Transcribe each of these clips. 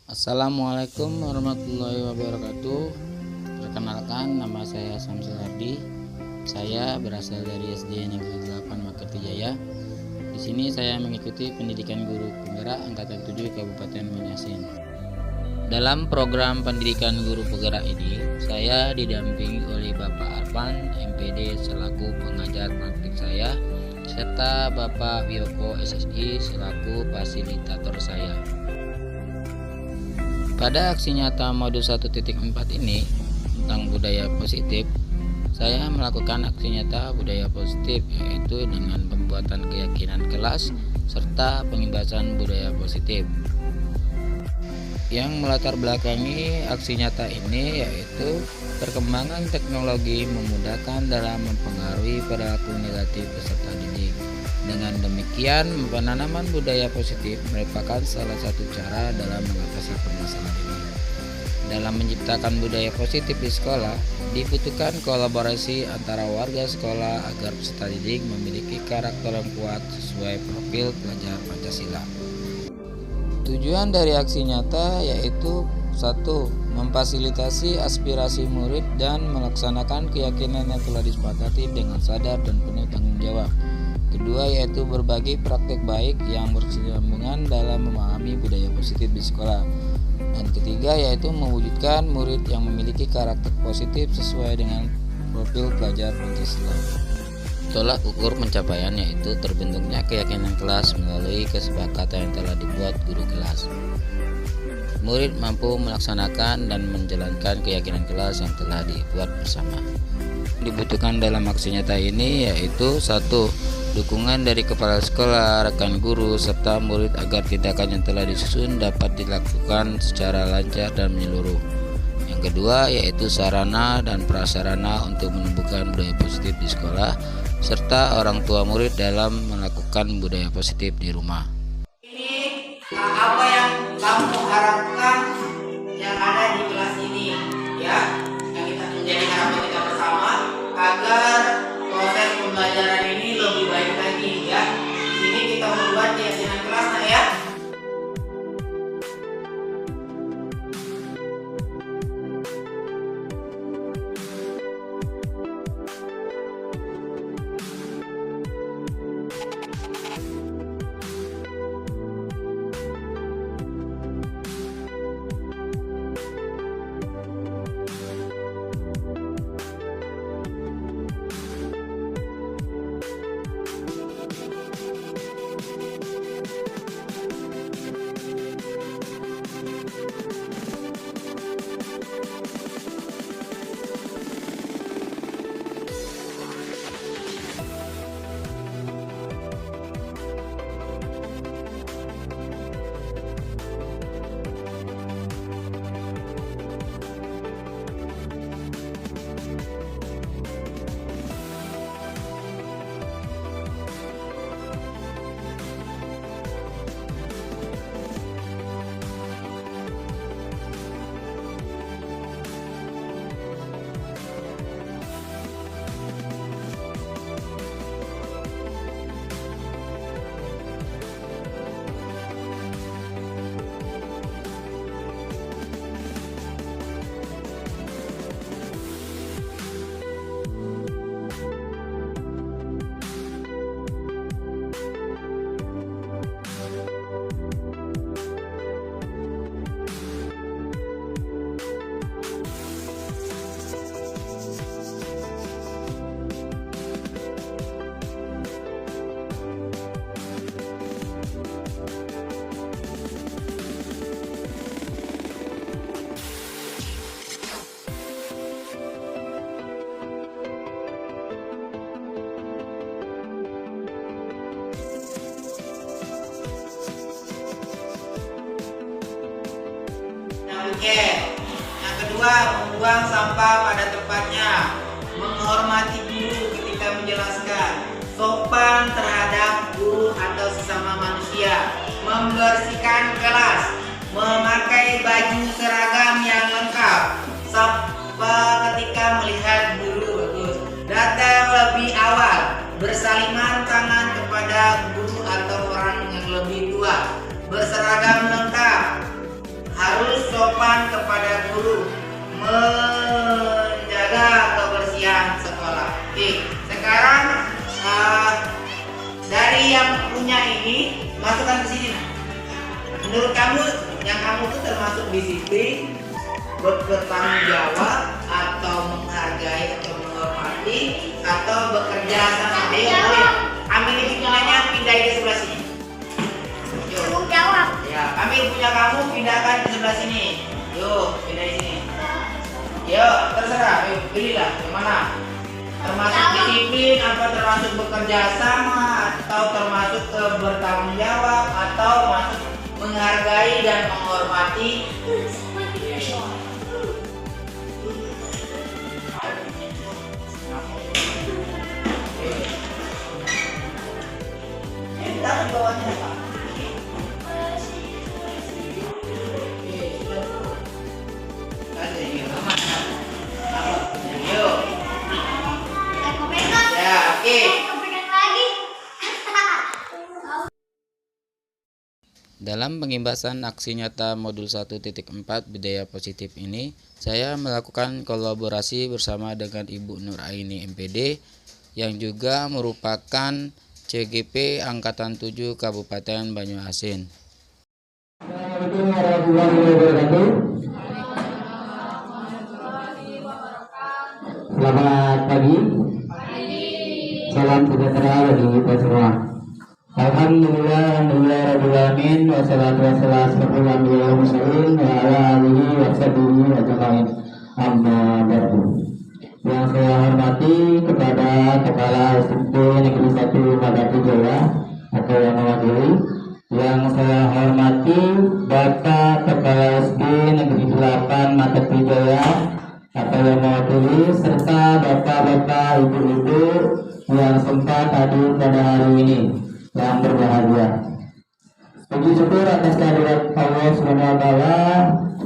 Assalamualaikum warahmatullahi wabarakatuh. Perkenalkan, nama saya Samsul Ardi. Saya berasal dari SD Negeri 8 Makerti Jaya. Di sini saya mengikuti pendidikan guru penggerak angkatan 7 Kabupaten Banjarmasin. Dalam program pendidikan guru penggerak ini, saya didampingi oleh Bapak Arfan, MPD selaku pengajar praktik saya, serta Bapak Wiyoko SSI selaku fasilitator saya. Pada aksi nyata modul 1.4 ini tentang budaya positif, saya melakukan aksi nyata budaya positif, yaitu dengan pembuatan keyakinan kelas serta pengibasan budaya positif. Yang melatar belakangi aksi nyata ini yaitu perkembangan teknologi memudahkan dalam mempengaruhi perilaku negatif peserta didik. Dengan demikian, penanaman budaya positif merupakan salah satu cara dalam mengatasi permasalahan ini. Dalam menciptakan budaya positif di sekolah, dibutuhkan kolaborasi antara warga sekolah agar peserta didik memiliki karakter yang kuat sesuai profil pelajar Pancasila. Tujuan dari aksi nyata yaitu 1. Memfasilitasi aspirasi murid dan melaksanakan keyakinan yang telah disepakati dengan sadar dan penuh tanggung jawab. Kedua yaitu berbagi praktek baik yang berkesinambungan dalam memahami budaya positif di sekolah. Dan ketiga yaitu mewujudkan murid yang memiliki karakter positif sesuai dengan profil pelajar Pancasila. Tolak ukur pencapaian yaitu terbentuknya keyakinan kelas melalui kesepakatan yang telah dibuat guru kelas. Murid mampu melaksanakan dan menjalankan keyakinan kelas yang telah dibuat bersama. Dibutuhkan dalam aksi nyata ini yaitu 1. Dukungan dari kepala sekolah, rekan guru, serta murid agar tindakan yang telah disusun dapat dilakukan secara lancar dan menyeluruh. Yang kedua yaitu sarana dan prasarana untuk menumbuhkan budaya positif di sekolah, serta orang tua murid dalam melakukan budaya positif di rumah. Ini apa yang kamu harapkan yang ada di kelas ini, ya, yang kita menjadi harapan kita bersama agar proses pembelajaran ini lebih baik lagi, ya. Di sini kita membuat keyakinan kelas, ya. Oke. Yang kedua, membuang sampah pada tempatnya, menghormati guru ketika menjelaskan, sopan terhadap guru atau sesama manusia, membersihkan kelas, memakai baju seragam yang lengkap, sapa ketika melihat guru, datang lebih awal, bersaliman tangan kepada guru atau orang yang lebih tua, berseragam lengkap, harus sopan kepada guru, menjaga kebersihan sekolah. Oke, sekarang dari yang punya ini masukkan ke sini. Menurut kamu, yang kamu tuh termasuk disiplin, bertanggung jawab, atau menghargai atau menghormati, atau bekerja sama? Ayo, ambil hitungannya, pindahin ke sebelah sini. Yuk. Jawab. Ya, ambil punya kamu, pindahkan ke sebelah sini. Yuk, pindah di sini. Yuk, terserah. Yuk, pilihlah yang mana. Termasuk disiplin, apa termasuk bekerja sama, atau termasuk bertanggung jawab, atau masuk menghargai dan menghormati. Di bawahnya apa? Ya, oke. Dalam pengimbasan aksi nyata modul 1.4 budaya positif ini, saya melakukan kolaborasi bersama dengan Ibu Nur Aini MPD yang juga merupakan CGP Angkatan 7 Kabupaten Banyuasin. Assalamualaikum warahmatullahi wabarakatuh. Selamat pagi. Salam sejahtera bagi kita semua. Alhamdulillahirrahmanirrahim. Wassalatu wassalamu ala mursalin wa ala alihi wa sahbihi ajmain. Amma ba'du. Yang saya hormati kepada Kepala SMP Negeri 1 Madati Jaya atau yang mewakili. Yang saya hormati Bapak Kepala SD Negeri 8 Madati Jaya atau yang mewakili, serta bapak-bapak, ibu-ibu yang sempat hadir pada hari ini yang berbahagia. Puji syukur atas kehadirat Allah SWT,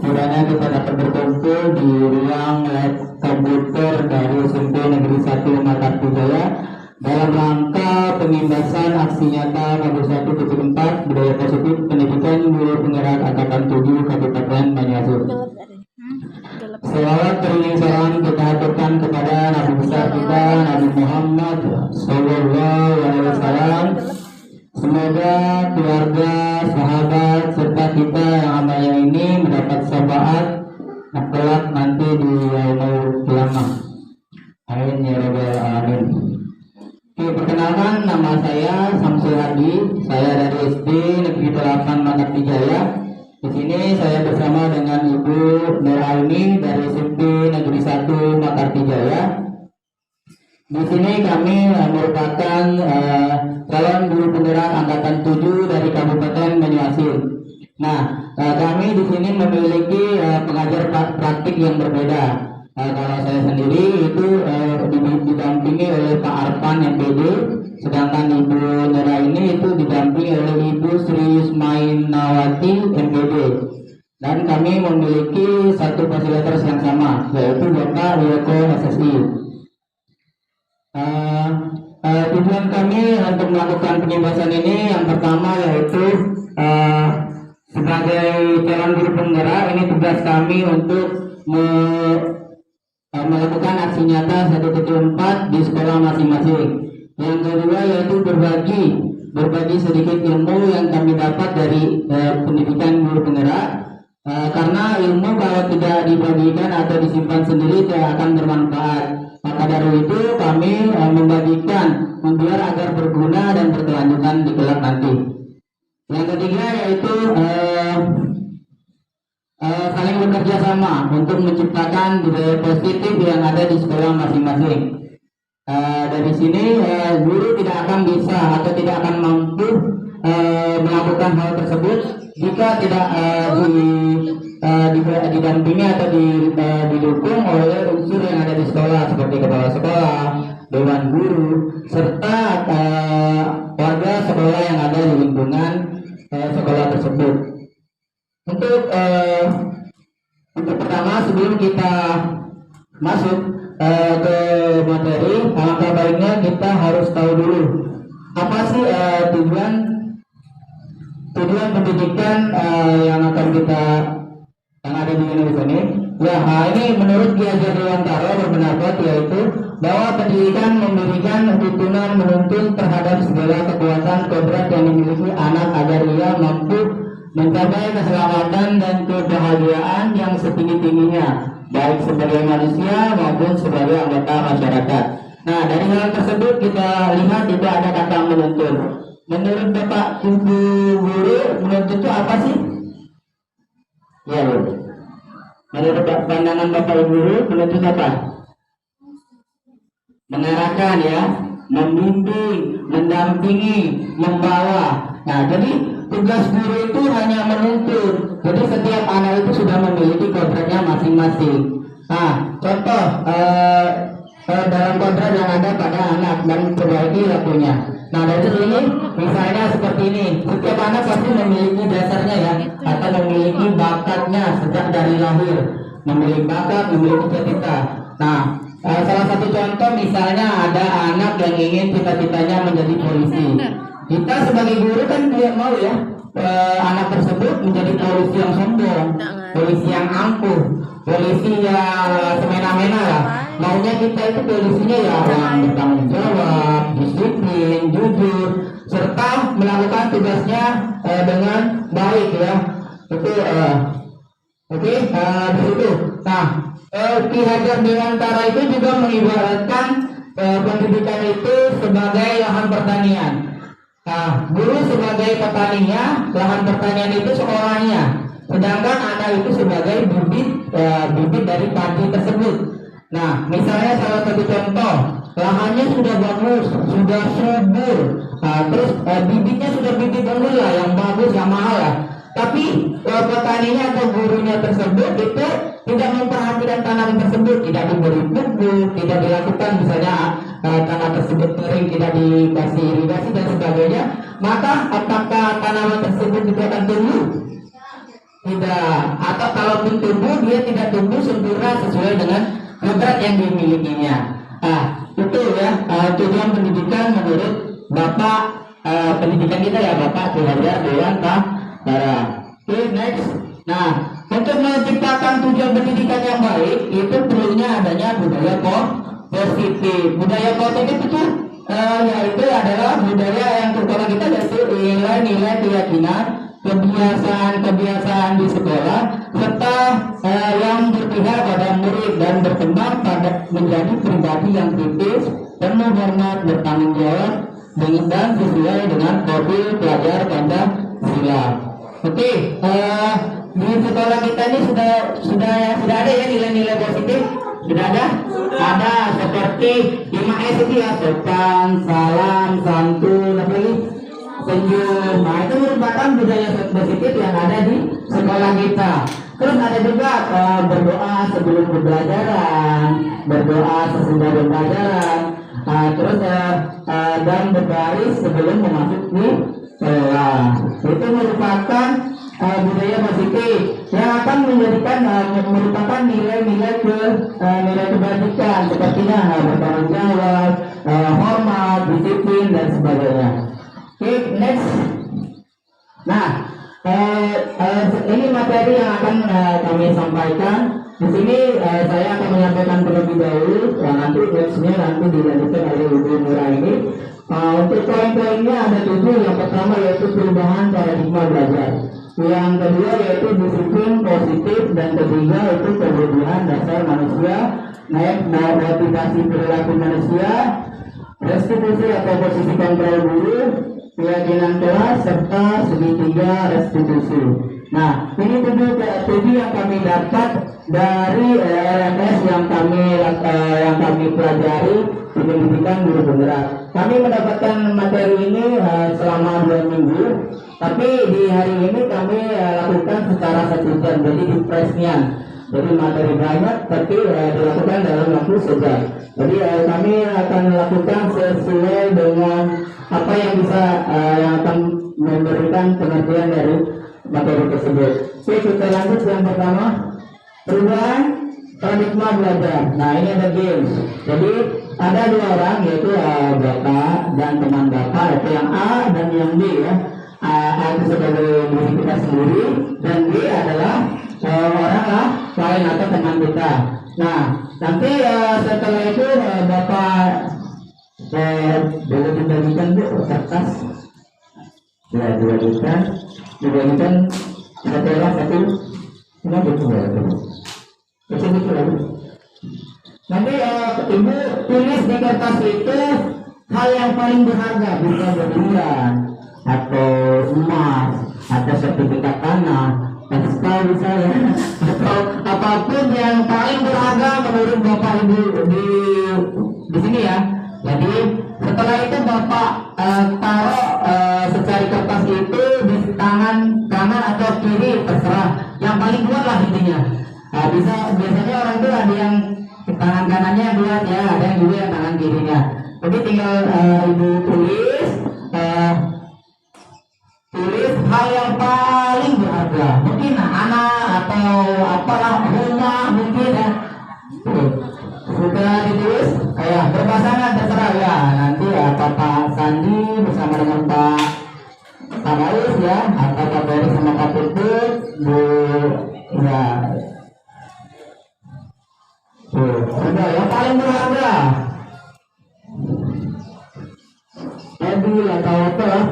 kiranya kita dapat berkumpul di ruang lab komputer dari SMP Negeri 1 Madati Jaya dalam rangka pengimbasan aksi nyata modul 1.4 budaya positif pendidikan guru penggerak Angkatan 7 Kabupaten Banyuasin. Selawat beriring salam kita haturkan kepada Nabi besar kita Nabi Muhammad Sallallahu Alaihi Wasallam. Semoga keluarga, sahabat, serta kita yang amalnya ini mendapat syafaat kelak nanti di yaumul qiyamah. Amin ya rabbal alamin. Oke, perkenalkan, nama saya Samsul Hadi. Saya dari SD Negeri 8 Madati Jaya. Di sini saya bersama dengan Ibu Nur Aini dari SMP Negeri 1 Madati Jaya. Di sini kami merupakan calon guru penggerak Angkatan 7 dari Kabupaten Banyuasin. Nah, kami di sini memiliki pengajar praktik yang berbeda. Kalau saya sendiri itu didampingi oleh Pak Arfan MPD, sedangkan Ibu Nur Aini itu didampingi oleh Ibu Sri Yusmainawati MPD. Dan kami memiliki satu fasilitator yang sama, yaitu Bapak Wiyoko SSI. Tujuan kami untuk melakukan pengimbasan ini yang pertama yaitu sebagai calon guru penggerak, ini tugas kami untuk melakukan aksi nyata 1.4 di sekolah masing-masing. Yang kedua yaitu berbagi sedikit ilmu yang kami dapat dari pendidikan guru penggerak, karena ilmu kalau tidak dibagikan atau disimpan sendiri tidak akan bermanfaat. Maka dari itu kami membagikan biar agar berguna dan berkelanjutan di kelak nanti. Yang ketiga yaitu saling bekerja sama untuk menciptakan budaya positif yang ada di sekolah masing-masing. Dari sini guru tidak akan bisa atau tidak akan mampu melakukan hal tersebut jika tidak didampingi atau didukung oleh unsur yang ada di sekolah seperti kepala sekolah, dewan guru, serta warga sekolah yang ada di lingkungan sekolah tersebut. Untuk pertama, sebelum kita masuk ke materi, alangkah baiknya kita harus tahu dulu apa sih tujuan pendidikan yang ada ini di sini. Ya, ini menurut Ki Hajar Dewantara berpendapat yaitu bahwa pendidikan memberikan tuntunan menuntun terhadap segala kekuatan kodrat yang dimiliki anak agar ia mampu mencapai keselamatan dan kebahagiaan yang setinggi-tingginya, baik sebagai manusia maupun sebagai anggota masyarakat. Nah, dari hal tersebut kita lihat itu ada kata menuntun. Menurut Bapak Ibu Guru, menuntun itu apa sih? Ya, Bu. Menurut pandangan Bapak Ibu Guru, menuntun apa? Mengarahkan ya, membimbing, mendampingi, membawa. Nah, jadi tugas guru itu hanya menuntun. Jadi setiap anak itu sudah memiliki kodratnya masing-masing. Nah, contoh dalam kodrat yang ada pada anak dan perbaiki lakunya. Nah, dari sini misalnya seperti ini, setiap anak pasti memiliki dasarnya ya, atau memiliki bakatnya sejak dari lahir, memiliki bakat, memiliki cita-cita. Nah, salah satu contoh misalnya ada anak yang ingin cita-citanya menjadi polisi. Kita sebagai guru kan tidak mau ya anak tersebut menjadi polisi yang sombong, polisi yang angkuh, polisi yang semena-mena lah. Maunya kita itu polisinya ya yang bertanggung jawab, disiplin, jujur, serta melakukan tugasnya dengan baik ya. Itu oke, di situ. Nah, Ki Hajar Dewantara itu juga mengibaratkan pendidikan itu sebagai lahan pertanian. Nah, guru sebagai petaninya, lahan pertanian itu sekolahnya, sedangkan anak itu sebagai bibit dari padi tersebut. Nah, misalnya salah satu contoh, lahannya sudah bagus, sudah subur, terus bibitnya sudah bibit unggul lah, yang bagus, yang mahal lah. Tapi petaninya atau gurunya tersebut itu tidak memperhatikan tanaman tersebut, tidak diberi pupuk, tidak dilakukan misalnya tanah tersebut kering, tidak dikasih irigasi dan sebagainya, maka apakah tanaman tersebut itu akan tumbuh? Tidak. Atau kalaupun tumbuh, dia tidak tumbuh sempurna sesuai dengan kodrat yang dimilikinya. Itu ya tujuan pendidikan menurut Bapak pendidikan kita ya, Bapak Ki Hajar Dewantara. Oke, next. Nah, untuk menciptakan tujuan pendidikan yang baik itu perlunya adanya budaya positif. Budaya positif itu yaitu adalah budaya yang terutama kita yaitu nilai-nilai keyakinan, kebiasaan di sekolah, serta yang berpihak pada murid dan berkembang pada menjadi pribadi yang kritis, penuh hormat, bertanggung jawab, dan sesuai dengan profil pelajar Pancasila. Oke, di sekolah kita ini sudah ada ya nilai-nilai positif. Sudah ada? Ada seperti 5S itu ya, sopan, salam, santun, apa lagi? Senyum. Nah, itu merupakan budaya positif yang ada di sekolah kita. Terus ada juga berdoa sebelum pembelajaran, berdoa sesudah pembelajaran, terus dan berbaris sebelum memasuki sekolah. Itu merupakan budaya positif yang akan menjadikan merupakan nilai-nilai nilai kebajikan sepertinya bertanggung jawab, hormat, disiplin dan sebagainya. Oke, next. Nah, ini materi yang akan kami sampaikan. Di sini saya akan menyampaikan terlebih dahulu. Nanti nanti dilanjutkan oleh Ibu Nuraini. Untuk poin-poinnya ada 7. Yang pertama yaitu perubahan paradigma belajar. Yang kedua yaitu disiplin positif, dan ketiga itu kebutuhan dasar manusia, motivasi perilaku manusia, restitusi atau posisi kontrol guru, keyakinan kelas, serta segitiga restitusi. Nah, ini 7 yang kami dapat dari LMS yang kami pelajari di pendidikan guru penggerak. Kami mendapatkan materi ini selama 2 minggu, tapi di hari ini kami lakukan secara 1 jam, jadi di pressnya. Jadi materi banyak, tapi dilakukan dalam waktu sejam. Jadi kami akan lakukan sesuai dengan apa yang bisa yang akan memberikan pengertian dari materi tersebut. Oke, kita lanjut yang pertama, perubahan paradigma belajar. Nah, ini ada games. Jadi ada 2 orang yaitu Bapak dan teman Bapak, yaitu yang A dan yang B ya. A itu sebagai diri kita sendiri dan B adalah orang kita. Nah, nanti setelah itu Bapak boleh dibagikan Bu kertas. Ya, dibagikan satu orang satu. Ini betul ya, Bu. Betul lagi. Nanti Ibu tulis di kertas itu hal yang paling berharga, bisa berlian atau emas atau sertifikat tanah, atau bisa ya, atau apapun yang paling berharga menurut Bapak Ibu di sini ya. Jadi setelah itu Bapak taruh secari kertas itu di tangan kanan atau kiri terserah, yang paling kuat lah intinya. Biasanya orang itu ada yang tangan kanannya kuat ya, ada yang juga yang tangan kirinya. Jadi tinggal Ibu tulis hal yang paling berharga, mungkin anak atau apalah, rumah mungkin ya. Sudah ditulis kayak berpasangan terserah ya, nanti Pak Sandi bersama dengan Pak Tamarus ya, atau Pak Beri sama Pak Putut, Bu ya. Sudah yang paling berharga mobil atau apa lah,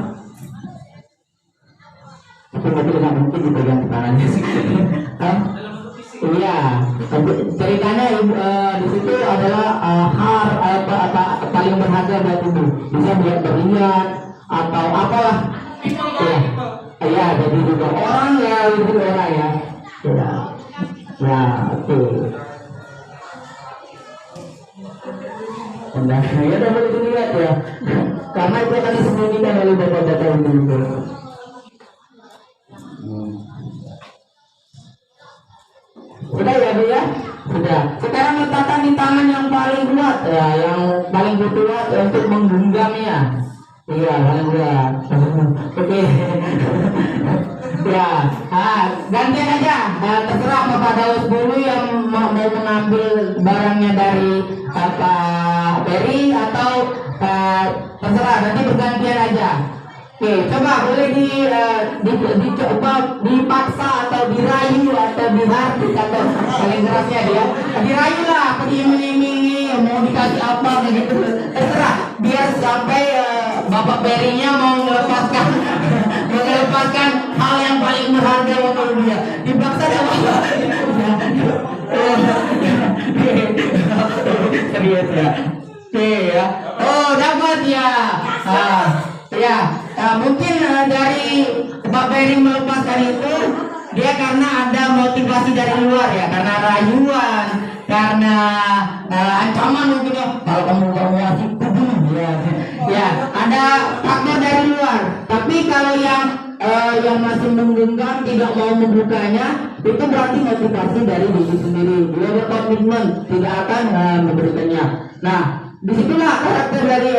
tapi mobil nggak mungkin dipegang tangannya sih. Iya, ceritanya di situ adalah apa paling berharga buat Ibu, bisa buat berlian atau apalah. Iya, jadi juga orang ya, itu orang ya. Ya, oke. Nah, ya udah boleh dilihat ya, karena itu akan disembunyikan oleh bapak-bapak itu. Sudah ya Bu ya? Sudah. Sekarang letakkan di tangan yang paling kuat ya, yang paling kuat untuk menggenggamnya. Iya, paling kuat. Oke. Ya, gantian aja. Terserah Bapak Daus dulu yang mau mengambil barangnya dari Pak Peri atau terserah, nanti bergantian aja. Oke, coba boleh dicoba dipaksa atau dirayu atau dihardik atau paling kerasnya dia dirayu lah, diiming-imingi mau dikasih apa begitu, terserah, biar sampai Bapak Perinya mau melepaskan hal yang paling berharga untuk dia, dipaksa dah Bapak. Serius ya. Oke ya. Oh, dapat ya. Mungkin dari Pak Peri melepaskan itu dia karena ada motivasi dari luar ya, karena rayuan, karena ancaman mungkin ya, kalau kamu gak mau asik ya, ada faktor dari luar. Tapi kalau yang masih menggenggam tidak mau membukanya, itu berarti motivasi dari diri sendiri, dia berkomitmen tidak akan memberikannya. Nah, disitulah karakter dari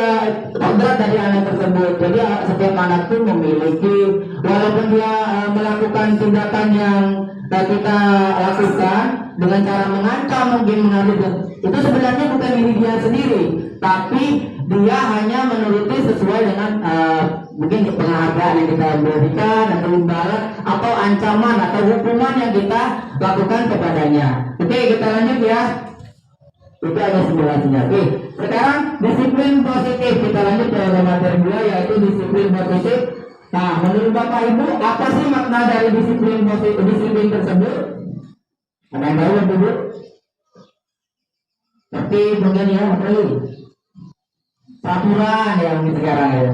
kodrat dari anak tersebut. Jadi setiap anak itu memiliki, walaupun dia melakukan tindakan yang kita lakukan dengan cara mengancam, mungkin mengambil, itu sebenarnya bukan diri dia sendiri, tapi dia hanya menuruti sesuai dengan mungkin penghargaan yang kita berikan atau imbalan atau ancaman atau hukuman yang kita lakukan kepadanya. Oke, kita lanjut ya. Itu ada simulasinya. Oke, sekarang disiplin positif. Kita lanjut ke materi 2, yaitu disiplin positif. Nah, menurut Bapak Ibu, apa sih makna dari disiplin positif, disiplin tersebut? Ada yang tahu Bu? Tapi mungkin ya, apa ini? Peraturan yang sekarang ya.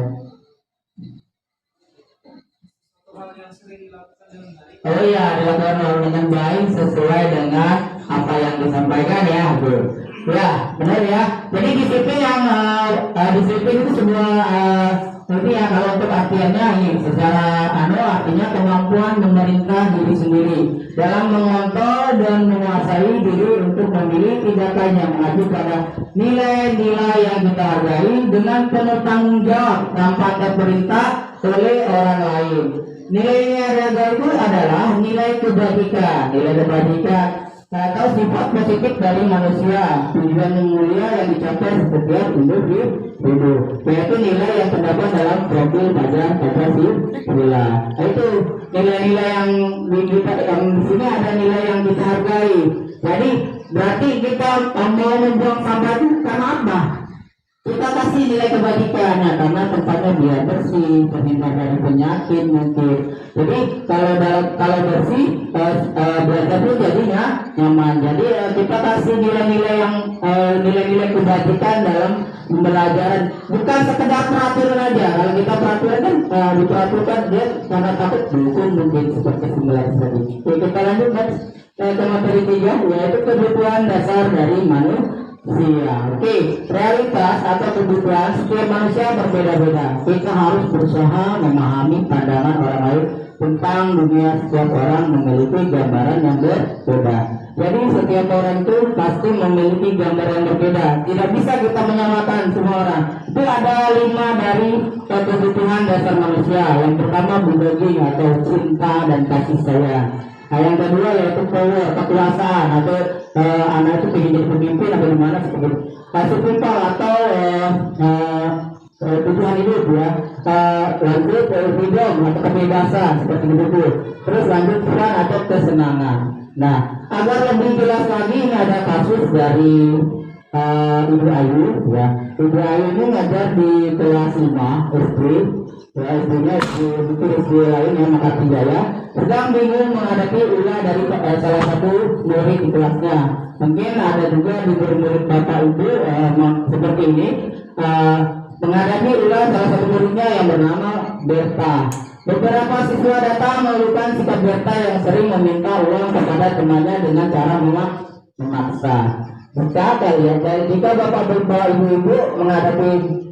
Oh iya, dilakukan dengan baik sesuai dengan apa yang disampaikan ya, Bu. Ya, benar ya. Jadi disiplin yang disiplin itu sebuah ini ya, kalau untuk artiannya ini secara artinya kemampuan memerintah diri sendiri dalam mengontrol dan menguasai diri untuk memilih tindakan yang mengacu pada nilai-nilai yang kita hargai dengan penuh tanggung jawab tanpa terperintah oleh orang lain. Nilai-nilai itu adalah nilai kebajikan atau sifat positif dari manusia, tujuan yang mulia yang dicapai setiap individu, yaitu nilai yang terdapat dalam profil pelajar Pancasila. Itu nilai-nilai yang di sini ada nilai yang kita hargai. Jadi berarti kita mau membuang sampah itu karena apa? Kita kasih nilai kebajikan ya, karena tempatnya biar bersih, terhindar dari penyakit mungkin. Jadi kalau bersih, belajar pun jadinya nyaman. Jadi kita kasih nilai-nilai yang nilai-nilai kebajikan dalam pembelajaran, bukan sekedar peraturan aja. Kalau kita peraturan kan diperaturan dia karena takut dihukum mungkin seperti simulasi tadi. Oke, kita lanjut ke materi 3, yaitu kebutuhan dasar dari manusia. Oke, realitas atau kebutuhan setiap manusia berbeda-beda. Kita harus berusaha memahami pandangan orang lain tentang dunia. Setiap orang memiliki gambaran yang berbeda. Jadi setiap orang itu pasti memiliki gambaran yang berbeda. Tidak bisa kita menyamakan semua orang. Itu ada 5 dari kebutuhan dasar manusia. Yang pertama biologi atau cinta dan kasih sayang. Nah, yang kedua yaitu power, kekuasaan, atau anak itu ingin jadi pemimpin atau gimana seperti itu. Survival atau tujuan hidup ya. Lanjut freedom atau kebebasan seperti itu. Terus lanjut fun atau kesenangan. Nah, agar lebih jelas lagi ini ada kasus dari Ibu Ayu ya. Ibu Ayu ini ngajar di kelas 5 SD. Ya, SD-nya SD lain yang Makati Jaya, sedang bingung menghadapi ulah dari salah satu murid di kelasnya. Mungkin ada juga di murid bapak ibu seperti ini menghadapi ulah salah satu muridnya yang bernama Berta. Beberapa siswa datang mengeluhkan sikap Berta yang sering meminta uang kepada temannya dengan cara memaksa. Jika kalian jika bapak ibu menghadapi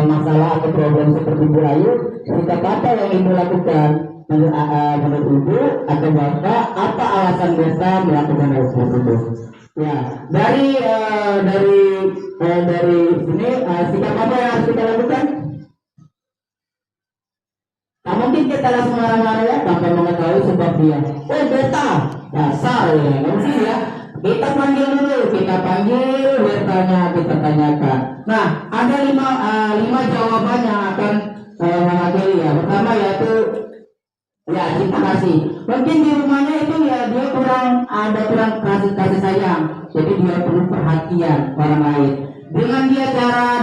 masalah atau problem seperti Bu Ayu, sikap apa yang ibu lakukan? Menurut ibu atau bapak, apa alasan Berta melakukan hal tersebut? Ya, dari sini sikap apa yang harus kita lakukan? Nah, mungkin kita langsung marah-marah ya, tanpa mengetahui sebab dia. Oh Berta, dasar ya, mungkin ya. Kita panggil dulu, kita panggil Bertanya, kita tanyakan. Nah, ada 5 jawaban yang akan mewakili ya. Pertama yaitu ya cinta kasih. Mungkin di rumahnya itu ya dia kurang kasih sayang. Jadi dia perlu perhatian orang lain. Dengan cara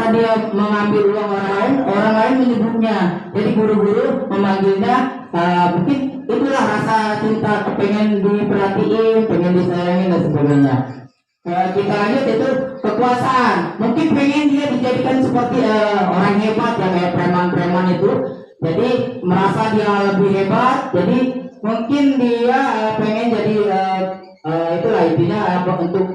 dia mengambil uang orang lain menyebutnya. Jadi guru-guru memanggilnya mungkin itulah rasa cinta, pengen diperhatiin, pengen disayangin dan sebagainya. Kita lanjut itu kekuasaan. Mungkin pengen dia dijadikan seperti orang hebat yang kayak preman-preman itu. Jadi merasa dia lebih hebat. Jadi mungkin dia pengen jadi itulah intinya untuk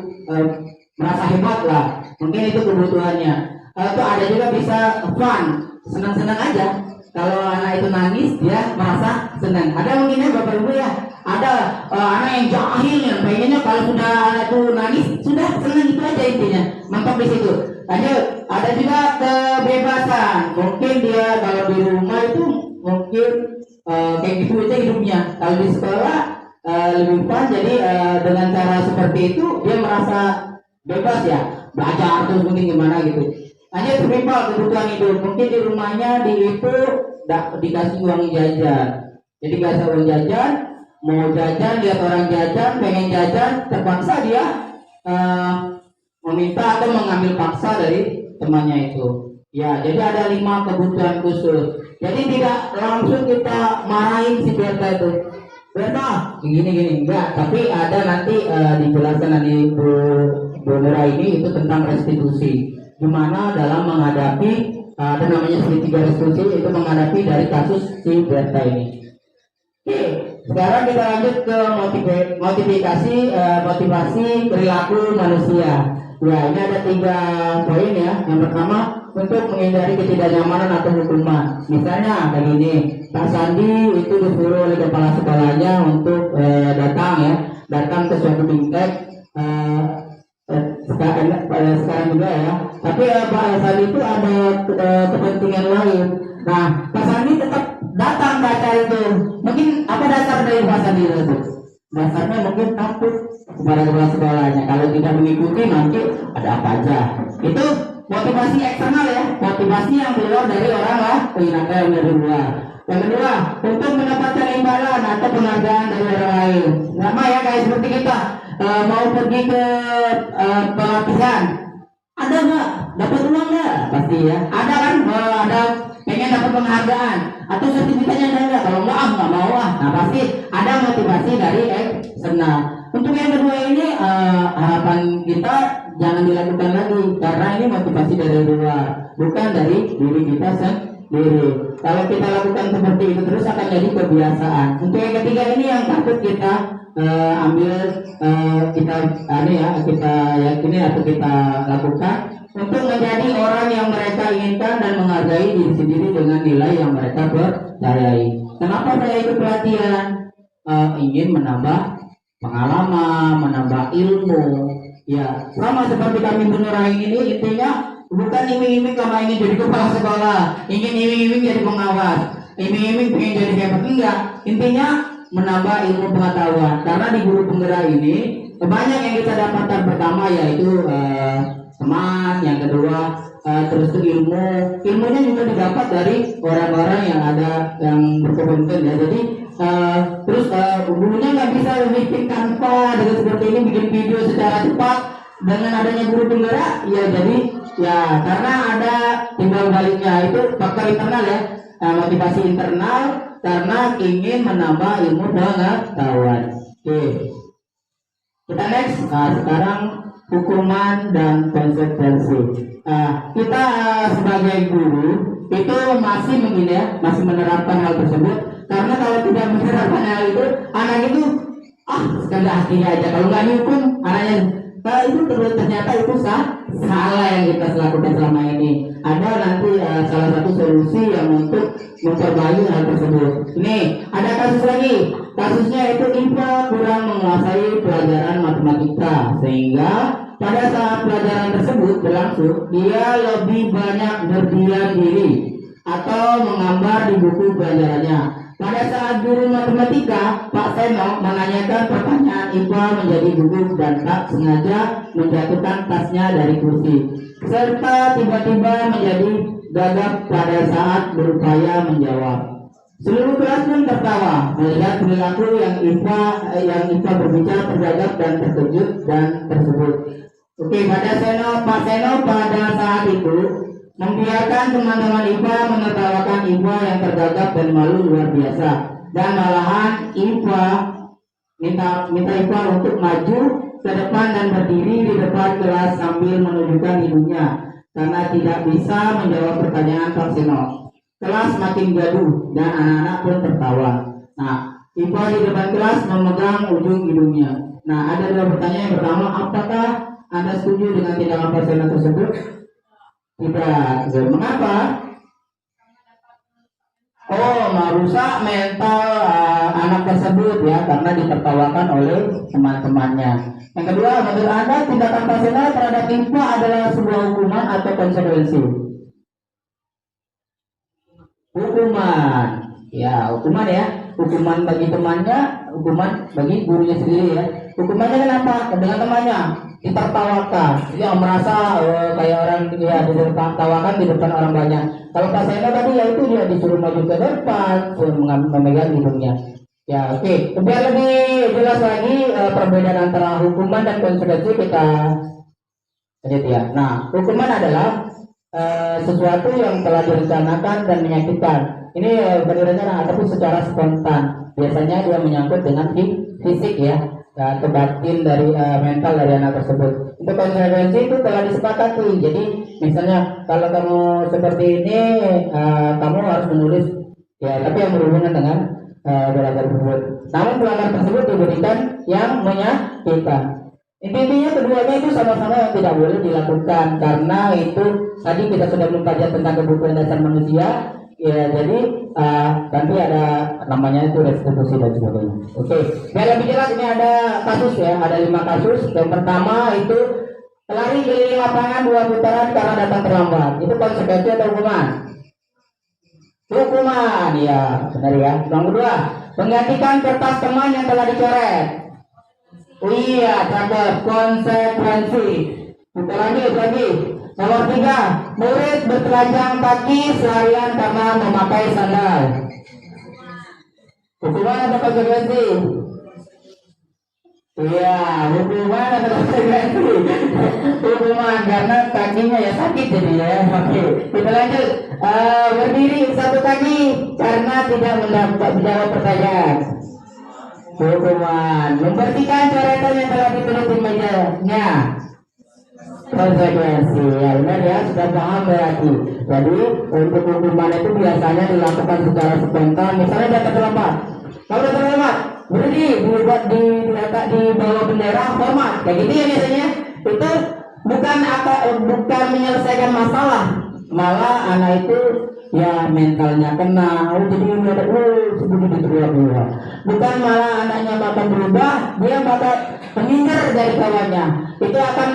merasa hebat lah. Mungkin itu kebutuhannya. Itu ada juga bisa fun, senang-senang aja. Kalau anak itu nangis, dia merasa senang. Ada mungkin ya bapak ibu ya. Ada anak yang jahil yang pengennya kalau sudah anak itu nangis sudah senang, itu aja intinya. Mantap di situ. Lanjut, ada juga kebebasan. Mungkin dia kalau di rumah itu mungkin kayak gitu aja hidupnya. Kalau di sekolah lebih fun. Jadi dengan cara seperti itu dia merasa bebas ya. Belajar terus mungkin gimana gitu. Hanya simple kebutuhan hidup. Mungkin di rumahnya dikasih uang jajan. Jadi kasih uang jajan, mau jajan, lihat orang jajan, pengen jajan, terpaksa dia meminta atau mengambil paksa dari temannya itu. Ya, jadi ada 5 kebutuhan khusus. Jadi tidak langsung kita marahin si Berta itu. Berta, gini enggak. Tapi ada nanti dijelaskan nanti Bu Nura ini itu tentang restitusi. Gimana dalam menghadapi ada namanya segitiga restitusi, itu menghadapi dari kasus si Berta ini. Oke, sekarang kita lanjut ke motivasi perilaku manusia. Ya, ini ada 3 poin ya. Yang pertama, untuk menghindari ketidaknyamanan atau hukuman. Misalnya kayak gini, Pak Sandi itu disuruh oleh kepala sekolahnya untuk datang ke suatu bingkai. Sekarang juga ya. Tapi Pak Sandi itu ada kepentingan lain. Nah, Pak Sandi tetap datang ke acara itu. Mungkin apa dasar dari Pak Sandi itu? Dasarnya mungkin takut kepada kepala sekolahnya. Kalau tidak mengikuti nanti ada apa aja. Itu motivasi eksternal ya. Motivasi yang keluar dari orang lah, yang dari luar. Yang kedua, untuk mendapatkan imbalan atau penghargaan dari orang lain. Sama ya kayak seperti kita mau pergi ke pelatihan. Ada nggak? Dapat uang nggak? Pasti ya. Ada kan? Ada pengen dapat penghargaan atau sertifikatnya ada nggak? Kalau nggak mau ah. Nah pasti ada motivasi dari eksternal. Untuk yang kedua ini harapan kita jangan dilakukan lagi karena ini motivasi dari luar, bukan dari diri kita sendiri. Kalau kita lakukan seperti itu terus akan jadi kebiasaan. Untuk yang ketiga ini yang patut kita ambil kita kita yakini atau kita lakukan untuk menjadi orang yang mereka inginkan dan menghargai diri sendiri dengan nilai yang mereka percayai. Kenapa saya ikut pelatihan? Ingin menambah pengalaman, menambah ilmu. Ya, sama seperti kami Bunuraing ini intinya bukan iming-iming karena ingin jadi kepala sekolah, ingin iming-iming jadi pengawas, iming-iming pengen jadi hebat, enggak. Intinya menambah ilmu pengetahuan. Karena di guru penggerak ini banyak yang kita dapatkan. Pertama yaitu teman, yang kedua terus itu ilmunya juga didapat dari orang-orang yang ada yang berkompeten ya. Jadi terus gurunya nggak bisa bikin Canva dengan seperti ini, bikin video secara cepat. Dengan adanya guru penggerak ya, jadi ya karena ada timbal baliknya itu faktor internal ya, motivasi internal karena ingin menambah ilmu pengetahuan. Oke, kita next. Sekarang hukuman dan konsekuensi. Kita sebagai guru itu masih mungkin ya masih menerapkan hal tersebut, karena kalau tidak menerapkan hal itu anak itu sekadar hatinya aja, kalau nggak dihukum anaknya itu terus ternyata itu salah yang kita lakukan selama ini. Ada nanti salah satu solusi yang untuk memperbaiki hal tersebut. Ini ada kasus lagi, kasusnya itu IPA kurang menguasai pelajaran matematika sehingga pada saat pelajaran tersebut berlangsung dia lebih banyak berdiam diri atau menggambar di buku pelajarannya. Pada saat guru matematika, Pak Seno menanyakan pertanyaan IPA menjadi gugup dan tak sengaja menjatuhkan tasnya dari kursi, serta tiba-tiba menjadi gagap pada saat berupaya menjawab. Seluruh kelas pun tertawa melihat perilaku yang IPA berbicara tergagap dan terkejut dan tersebut. Oke, Pak Seno pada saat itu membiarkan teman-teman IPA menertawakan IPA yang tergagap dan malu luar biasa, dan malahan IPA minta IPA untuk maju ke depan dan berdiri di depan kelas sambil menunjukkan hidungnya karena tidak bisa menjawab pertanyaan Pak Seno. Kelas makin gaduh dan anak-anak pun tertawa. Nah, IPA di depan kelas memegang ujung hidungnya. Nah, ada dua pertanyaan. Yang pertama, apakah Anda setuju dengan tindakan Pak Seno tersebut? Tidak. Mengapa? Merusak mental anak tersebut ya, karena ditertawakan oleh teman-temannya. Yang kedua, menurut Anda tindakan Pak Seno terhadap IPA adalah sebuah hukuman atau konsekuensi? Hukuman. Ya, hukuman ya. Hukuman bagi temannya, hukuman bagi gurunya sendiri ya. Hukumannya kenapa? Dengan temannya ditertawakan, dia merasa kayak orang dia ditertawakan di depan orang banyak. Kalau Pak Seno tadi ya itu dia disuruh maju ke depan, memegang hidungnya. Ya, oke. Biar lebih jelas lagi perbedaan antara hukuman dan konsekuensi kita lanjut ya. Nah, hukuman adalah sesuatu yang telah direncanakan dan menyakitkan. Ini berencana ataupun secara spontan. Biasanya dia menyangkut dengan fisik ya. Atau batin dari mental dari anak tersebut. Untuk konsekuensi itu telah disepakati. Jadi misalnya kalau kamu seperti ini, kamu harus menulis ya, tapi yang berhubungan dengan belajar tersebut. Namun pelanggar tersebut diberikan yang menyakitkan. Intinya keduanya itu sama-sama yang tidak boleh dilakukan, karena itu tadi kita sudah mempelajari tentang kebutuhan dasar manusia. Ya, jadi nanti ada namanya itu restitusi dan sebagainya. Oke, biar lebih jelas ini ada kasus ya, ada 5 kasus. Yang pertama itu lari keliling lapangan 2 putaran karena datang terlambat. Itu konsekuensi atau hukuman? Hukuman, ya benar ya. Yang kedua, menggantikan kertas teman yang telah dicoret. Iya, cakep, konsekuensi. Kita lagi. Nomor 3, murid bertelanjang kaki seharian karena memakai sandal. Hukuman atau konsekuensi? Iya, hukuman atau konsekuensi? Hukuman karena kakinya ya sakit jadi ya. Oke, kita lanjut. Berdiri satu kaki karena tidak mendapat menjawab pertanyaan. Hukuman membersihkan coretan yang telah ditulis di mejanya. Konsekuensi, ya benar ya, sudah paham berarti. Jadi untuk hukuman itu biasanya dilakukan secara spontan. Misalnya dia terlambat, kalau dia terlambat berdiri dibuat di bawah bendera hormat, kayak gitu ya biasanya. Itu bukan menyelesaikan masalah, malah anak itu ya mentalnya kena, jadi ada sebelum diterima. Bukan malah anaknya bakal berubah, dia bakal menghindar dari kawannya. Itu akan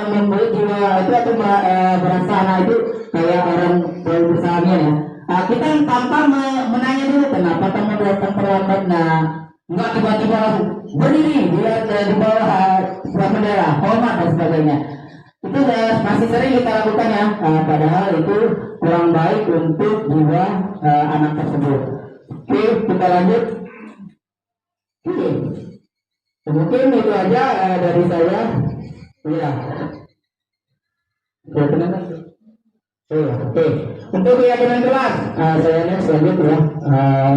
membuat jiwa itu atau merasa anak itu kayak orang berusaha ya. Kita tanpa menanya dulu kenapa kamu datang terlambat. Nah, nggak tiba-tiba berdiri dia di bawah bendera hormat dan sebagainya. Itu masih sering kita lakukan ya, padahal itu kurang baik untuk jiwa anak tersebut. Oke, kita lanjut. Oke, mungkin itu aja dari saya. Iya. Ya, kenapa? Oke. Untuk keyakinan kelas, saya next lanjut ya.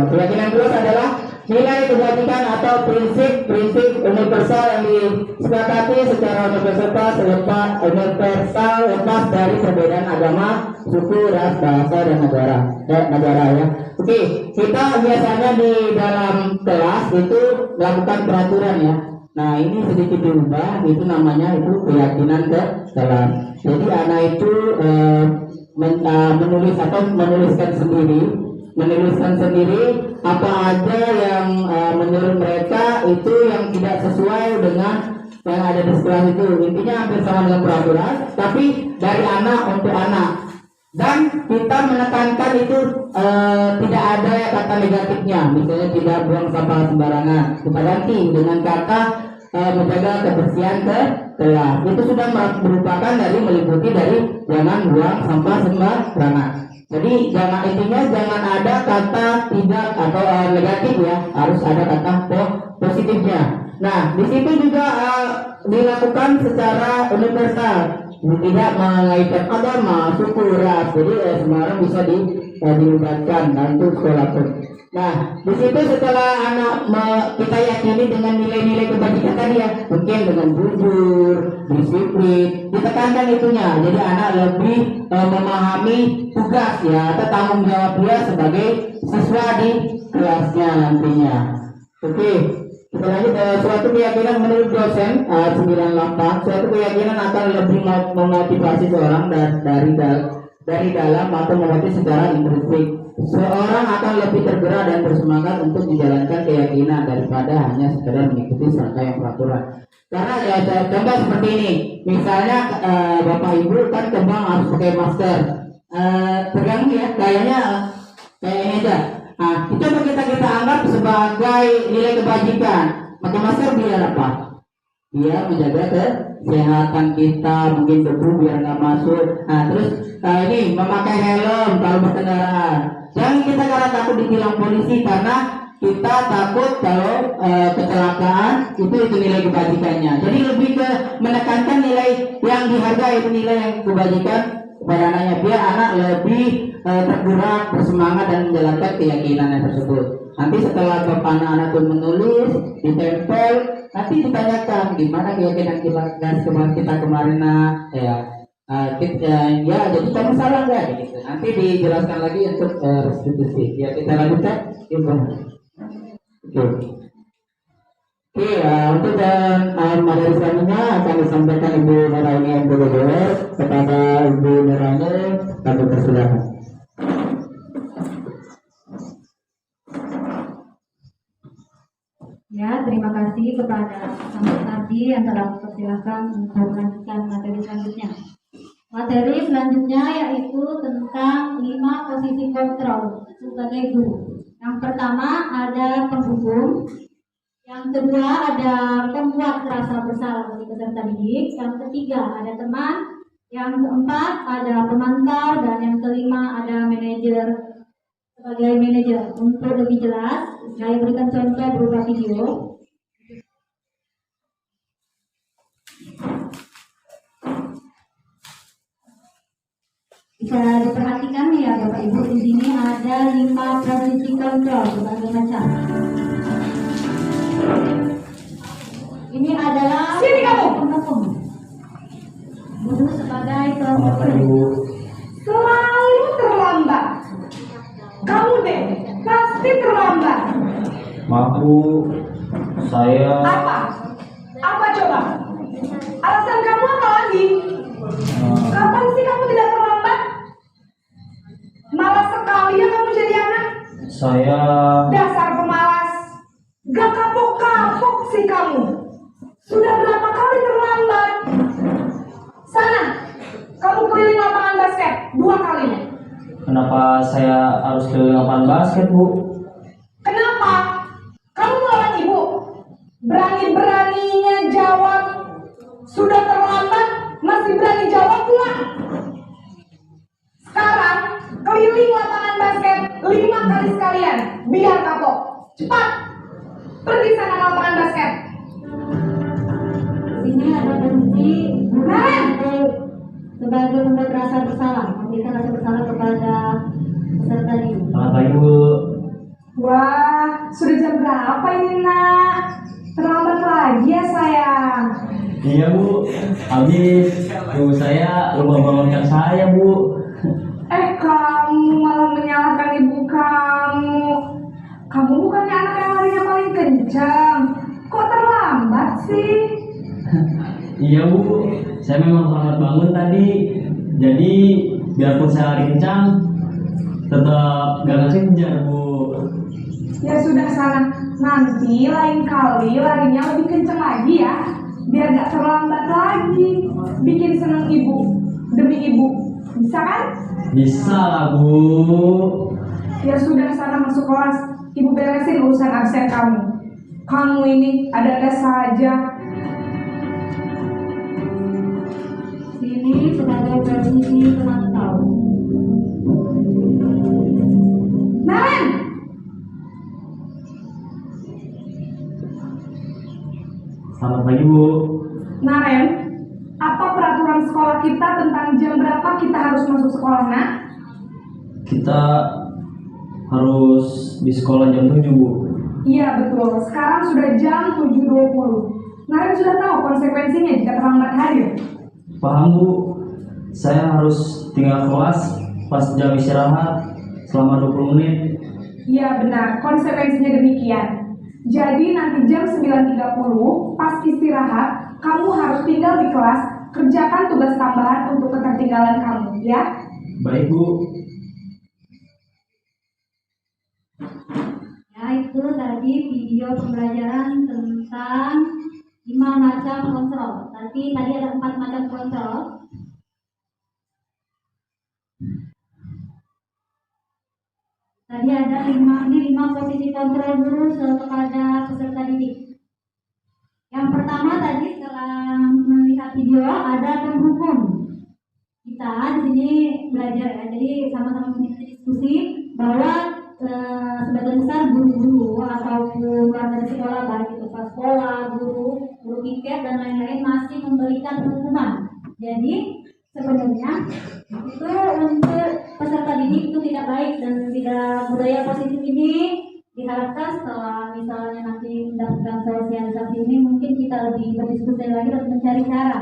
Keyakinan kelas adalah nilai kebajikan atau prinsip universal yang disepakati secara universal lepas dari perbedaan agama, suku, ras, bahasa, dan negara ya. Oke, kita biasanya di dalam kelas itu melakukan peraturan ya. Nah ini sedikit diubah, itu namanya itu keyakinan ke kelas. Jadi anak itu menuliskan sendiri apa aja yang menurut mereka itu yang tidak sesuai dengan yang ada di sekolah itu. Intinya hampir sama dengan peraturan, tapi dari anak untuk anak. Dan kita menekankan itu tidak ada kata negatifnya, misalnya tidak buang sampah sembarangan. Kita ganti dengan kata menjaga kebersihan ke kelas. Itu sudah merupakan dari meliputi dari jangan buang sampah sembarangan. Jadi intinya jangan ada kata tidak atau negatif ya, harus ada kata positifnya. Nah, di situ juga dilakukan secara universal, tidak mengaitkan agama, suku, ras. Jadi semua orang bisa dilibatkan untuk sekolah pun. Nah, di situ setelah anak kita yakini dengan nilai-nilai kebajikan tadi ya, mungkin dengan jujur, disiplin, ditekankan itunya. Jadi anak lebih memahami tugas ya atau tanggung jawab dia sebagai siswa di kelasnya nantinya. Oke, kita lanjut. Suatu keyakinan menurut dosen 98, suatu keyakinan akan lebih memotivasi seorang dari dalam atau memotivasi secara intrinsik. Seorang akan lebih tergerak dan bersemangat untuk menjalankan keyakinan daripada hanya sekedar mengikuti serangkaian peraturan. Karena ya contoh seperti ini, misalnya bapak ibu kan kembang harus pakai masker, terganggu ya, kayaknya ini aja. Nah, itu kita anggap sebagai nilai kebajikan. Pakai masker biar apa? Biar menjaga kesehatan kita, mungkin debu biar nggak masuk. Nah, terus ini memakai helm kalau berkendaraan. Jangan kita karena takut ditilang polisi, karena kita takut kalau kecelakaan itu nilai kebajikannya. Jadi lebih ke menekankan nilai yang dihargai, itu nilai yang kebajikan kepada anaknya, biar anak lebih tergerak, bersemangat dan menjalankan keyakinannya tersebut. Nanti setelah anak-anak pun menulis, ditempel, nanti ditanyakan gimana keyakinan kita kemarin ya. Ya jadi kamu salah nggak gitu. Nanti dijelaskan lagi untuk restitusi. Ya kita lanjutkan. Oke, untuk materi selanjutnya akan disampaikan Ibu Nuraini MPGDR. Kepada Ibu Nuraini kami persilakan. Ya, terima kasih kepada Samsul Ardi yang telah mempersilahkan untuk melanjutkan materi selanjutnya. Materi selanjutnya yaitu tentang 5 posisi kontrol sebagai guru. Yang pertama ada penghubung, yang kedua ada pembuat rasa bersalah bagi peserta didik, yang ketiga ada teman, yang keempat ada pemantau, dan yang kelima ada manajer sebagai manajer. Untuk lebih jelas, saya berikan contoh berupa video. Bisa diperhatikan ya Bapak Ibu, di sini ada 5 posisi kontrol berbagai macam. Ini adalah Sini kamu. pendukung. Dulu sebagai Selamat pagi pendukung. Bu. Selalu terlambat. Kamu deh, pasti terlambat. Maaf Bu, saya Apa? Apa coba? Alasan kamu apa lagi? Kapan sih kamu tidak terlambat? Malas sekali ya kamu jadi anak. saya Dasar pemalas. Gak kapok-kapok sih kamu. Sudah berapa kali terlambat? Sana, kamu keliling lapangan basket 2 kali. kenapa saya harus keliling lapangan basket Bu? Kenapa? Kamu melawan ibu? Berani-beraninya jawab. Sudah terlambat, masih berani jawab pula. Sekarang, keliling lapangan basket 5 kali sekalian. Biar kapok. Cepat. Pergi sana ke lapangan basket. Di sini ada fungsi Nah. sebagai membuat rasa bersalah, memberikan rasa bersalah kepada peserta didik. Selamat pagi Bu. Wah, sudah jam berapa ini nak? Terlambat lagi ya sayang. Iya Bu, habis ibu saya lupa bangunkan saya Bu. Kamu malah menyalahkan ibu kamu. Kamu bukannya anak yang larinya paling kencang. Kok terlambat sih? Iya Bu, saya memang terlambat bangun tadi. Jadi biarpun saya lari kencang, tetap gak ngejar Bu. Ya sudah sana. Nanti lain kali larinya lebih kencang lagi ya. Biar gak terlambat lagi. Bikin seneng ibu. Demi ibu. Bisa kan? Bisa lah Bu. Ya sudah sana masuk kelas. Ibu beresin urusan absen kamu. Kamu ini ada-ada saja. Sini sebagai posisi pemantau. Naren! Selamat pagi Bu. Naren, apa peraturan sekolah kita tentang jam berapa kita harus masuk sekolah, nak? Kita harus di sekolah jam 7 Bu. Iya betul, sekarang sudah jam 7.20. Naren sudah tahu konsekuensinya jika terlambat hadir. Paham Bu. Saya harus tinggal kelas pas jam istirahat selama 20 menit. Iya benar, konsekuensinya demikian. Jadi nanti jam 9.30 pas istirahat, kamu harus tinggal di kelas, kerjakan tugas tambahan untuk ketertinggalan kamu, ya? Baik Bu. Ya, itu tadi video pembelajaran tentang 5 macam kontrol. Tadi ada 4 macam kontrol. Tadi ada 5 posisi kontrol guru kepada peserta didik. Yang pertama tadi setelah melihat video ada pendukung. Kita di sini belajar ya, jadi sama-sama kita diskusi bahwa sebagian besar guru-guru ataupun warga di sekolah, baik itu kepala sekolah, guru piket dan lain-lain masih memberikan hukuman. Jadi sebenarnya itu untuk peserta didik itu tidak baik dan tidak budaya positif ini diharapkan setelah misalnya nanti mendapatkan sosialisasi ini mungkin kita lebih berdiskusi lagi dan mencari cara.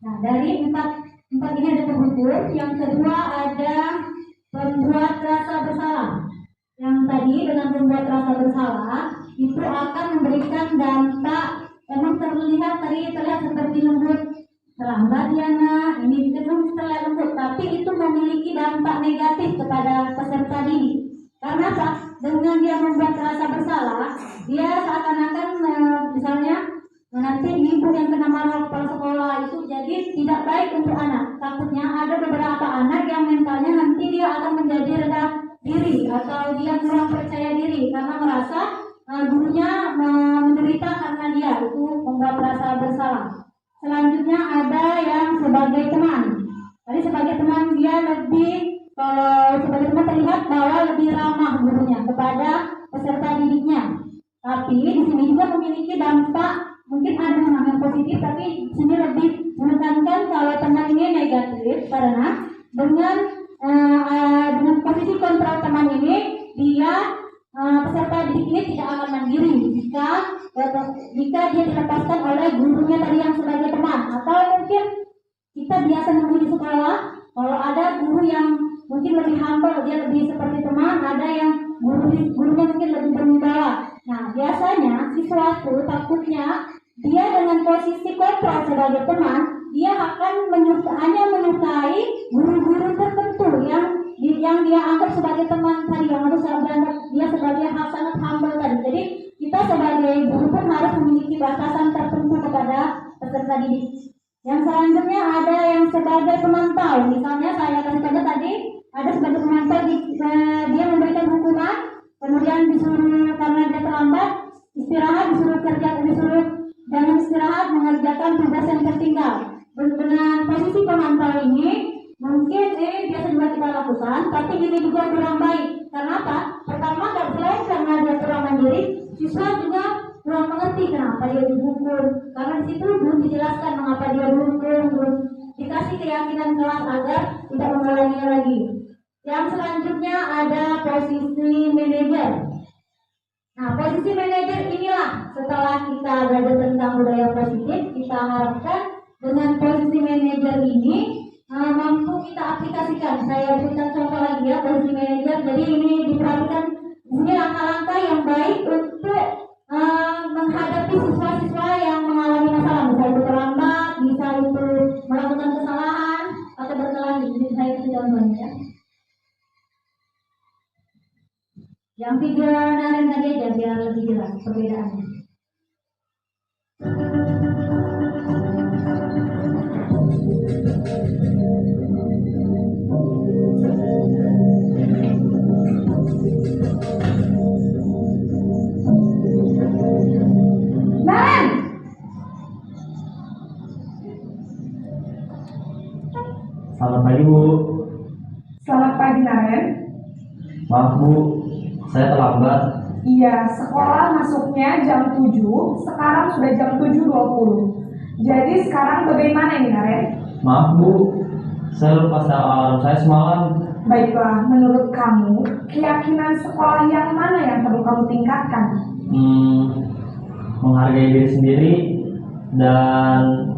Nah dari empat ini ada penghukum, yang kedua ada pembuat rasa bersalah. Yang tadi dengan membuat rasa bersalah itu akan memberikan dampak, emang terlihat seperti lembut, terlambat ya nak, ini memang terlihat lembut, tapi itu memiliki dampak negatif kepada peserta didik. Karena apa? Dengan dia membuat rasa bersalah, dia seakan-akan misalnya nanti ibu yang kena marah kepala sekolah itu jadi tidak baik untuk anak. Takutnya ada beberapa anak yang mentalnya nanti dia akan menjadi rendah diri atau dia kurang percaya diri karena merasa gurunya menderita karena dia itu membuat rasa bersalah. Selanjutnya ada yang sebagai teman. Tadi sebagai teman dia lebih kalau sebagai teman terlihat bahwa lebih ramah gurunya kepada peserta didiknya. Tapi di sini juga memiliki dampak, mungkin ada yang positif, tapi di sini lebih menekankan kalau teman ini negatif karena dengan posisi kontrol teman ini, dia peserta didik ini tidak akan mandiri jika dia dilepaskan oleh gurunya tadi yang sebagai teman. Atau mungkin kita biasa nemu di sekolah, kalau ada guru yang mungkin lebih humble, dia lebih seperti teman, ada yang gurunya mungkin lebih berwibawa. Nah, biasanya siswa itu takutnya dia dengan posisi kontrol sebagai teman, dia akan hanya menyukai guru-guru tertentu yang dia anggap sebagai teman tadi, yang harus dianggap dia sebagai hal sangat humble tadi. Jadi kita sebagai guru pun harus memiliki batasan tertentu kepada peserta didik. Yang selanjutnya ada yang sebagai pemantau. Misalnya saya kasih contoh tadi, ada sebagai pemantau dia memberikan hukuman, kemudian disuruh karena dia terlambat istirahat, disuruh jangan istirahat, mengerjakan tugas yang tertinggal. Dengan posisi pemantau ini mungkin biasa juga kita lakukan, tapi ini juga kurang baik. Karena apa? Pertama, selain karena dia kurang mandiri, siswa juga kurang mengerti kenapa dia dihukum. Karena di situ belum dijelaskan mengapa dia dihukum, belum dikasih keyakinan kelas agar tidak mengulanginya lagi. Yang selanjutnya ada posisi manajer. Nah, posisi manajer inilah setelah kita belajar tentang budaya positif, kita harapkan dengan posisi manajer ini mampu kita aplikasikan. Saya berikan contoh lagi ya, posisi manajer. Jadi ini diperhatikan ini langkah-langkah yang baik untuk menghadapi siswa-siswa yang mengalami masalah, bisa itu terlambat, bisa itu melakukan kesalahan atau berkelahi. Jadi saya kasih contohnya. Yang video Naren tadi aja biar lebih jelas perbedaannya. Naren! Selamat pagi Bu. Selamat pagi Naren. Maaf Bu, saya terlambat. Iya, sekolah masuknya jam 7, sekarang sudah jam 7.20. Jadi sekarang bagaimana ini Naren? Maaf Bu, saya lupa setel alarm saya semalam. Baiklah, menurut kamu, keyakinan sekolah yang mana yang perlu kamu tingkatkan? Menghargai diri sendiri dan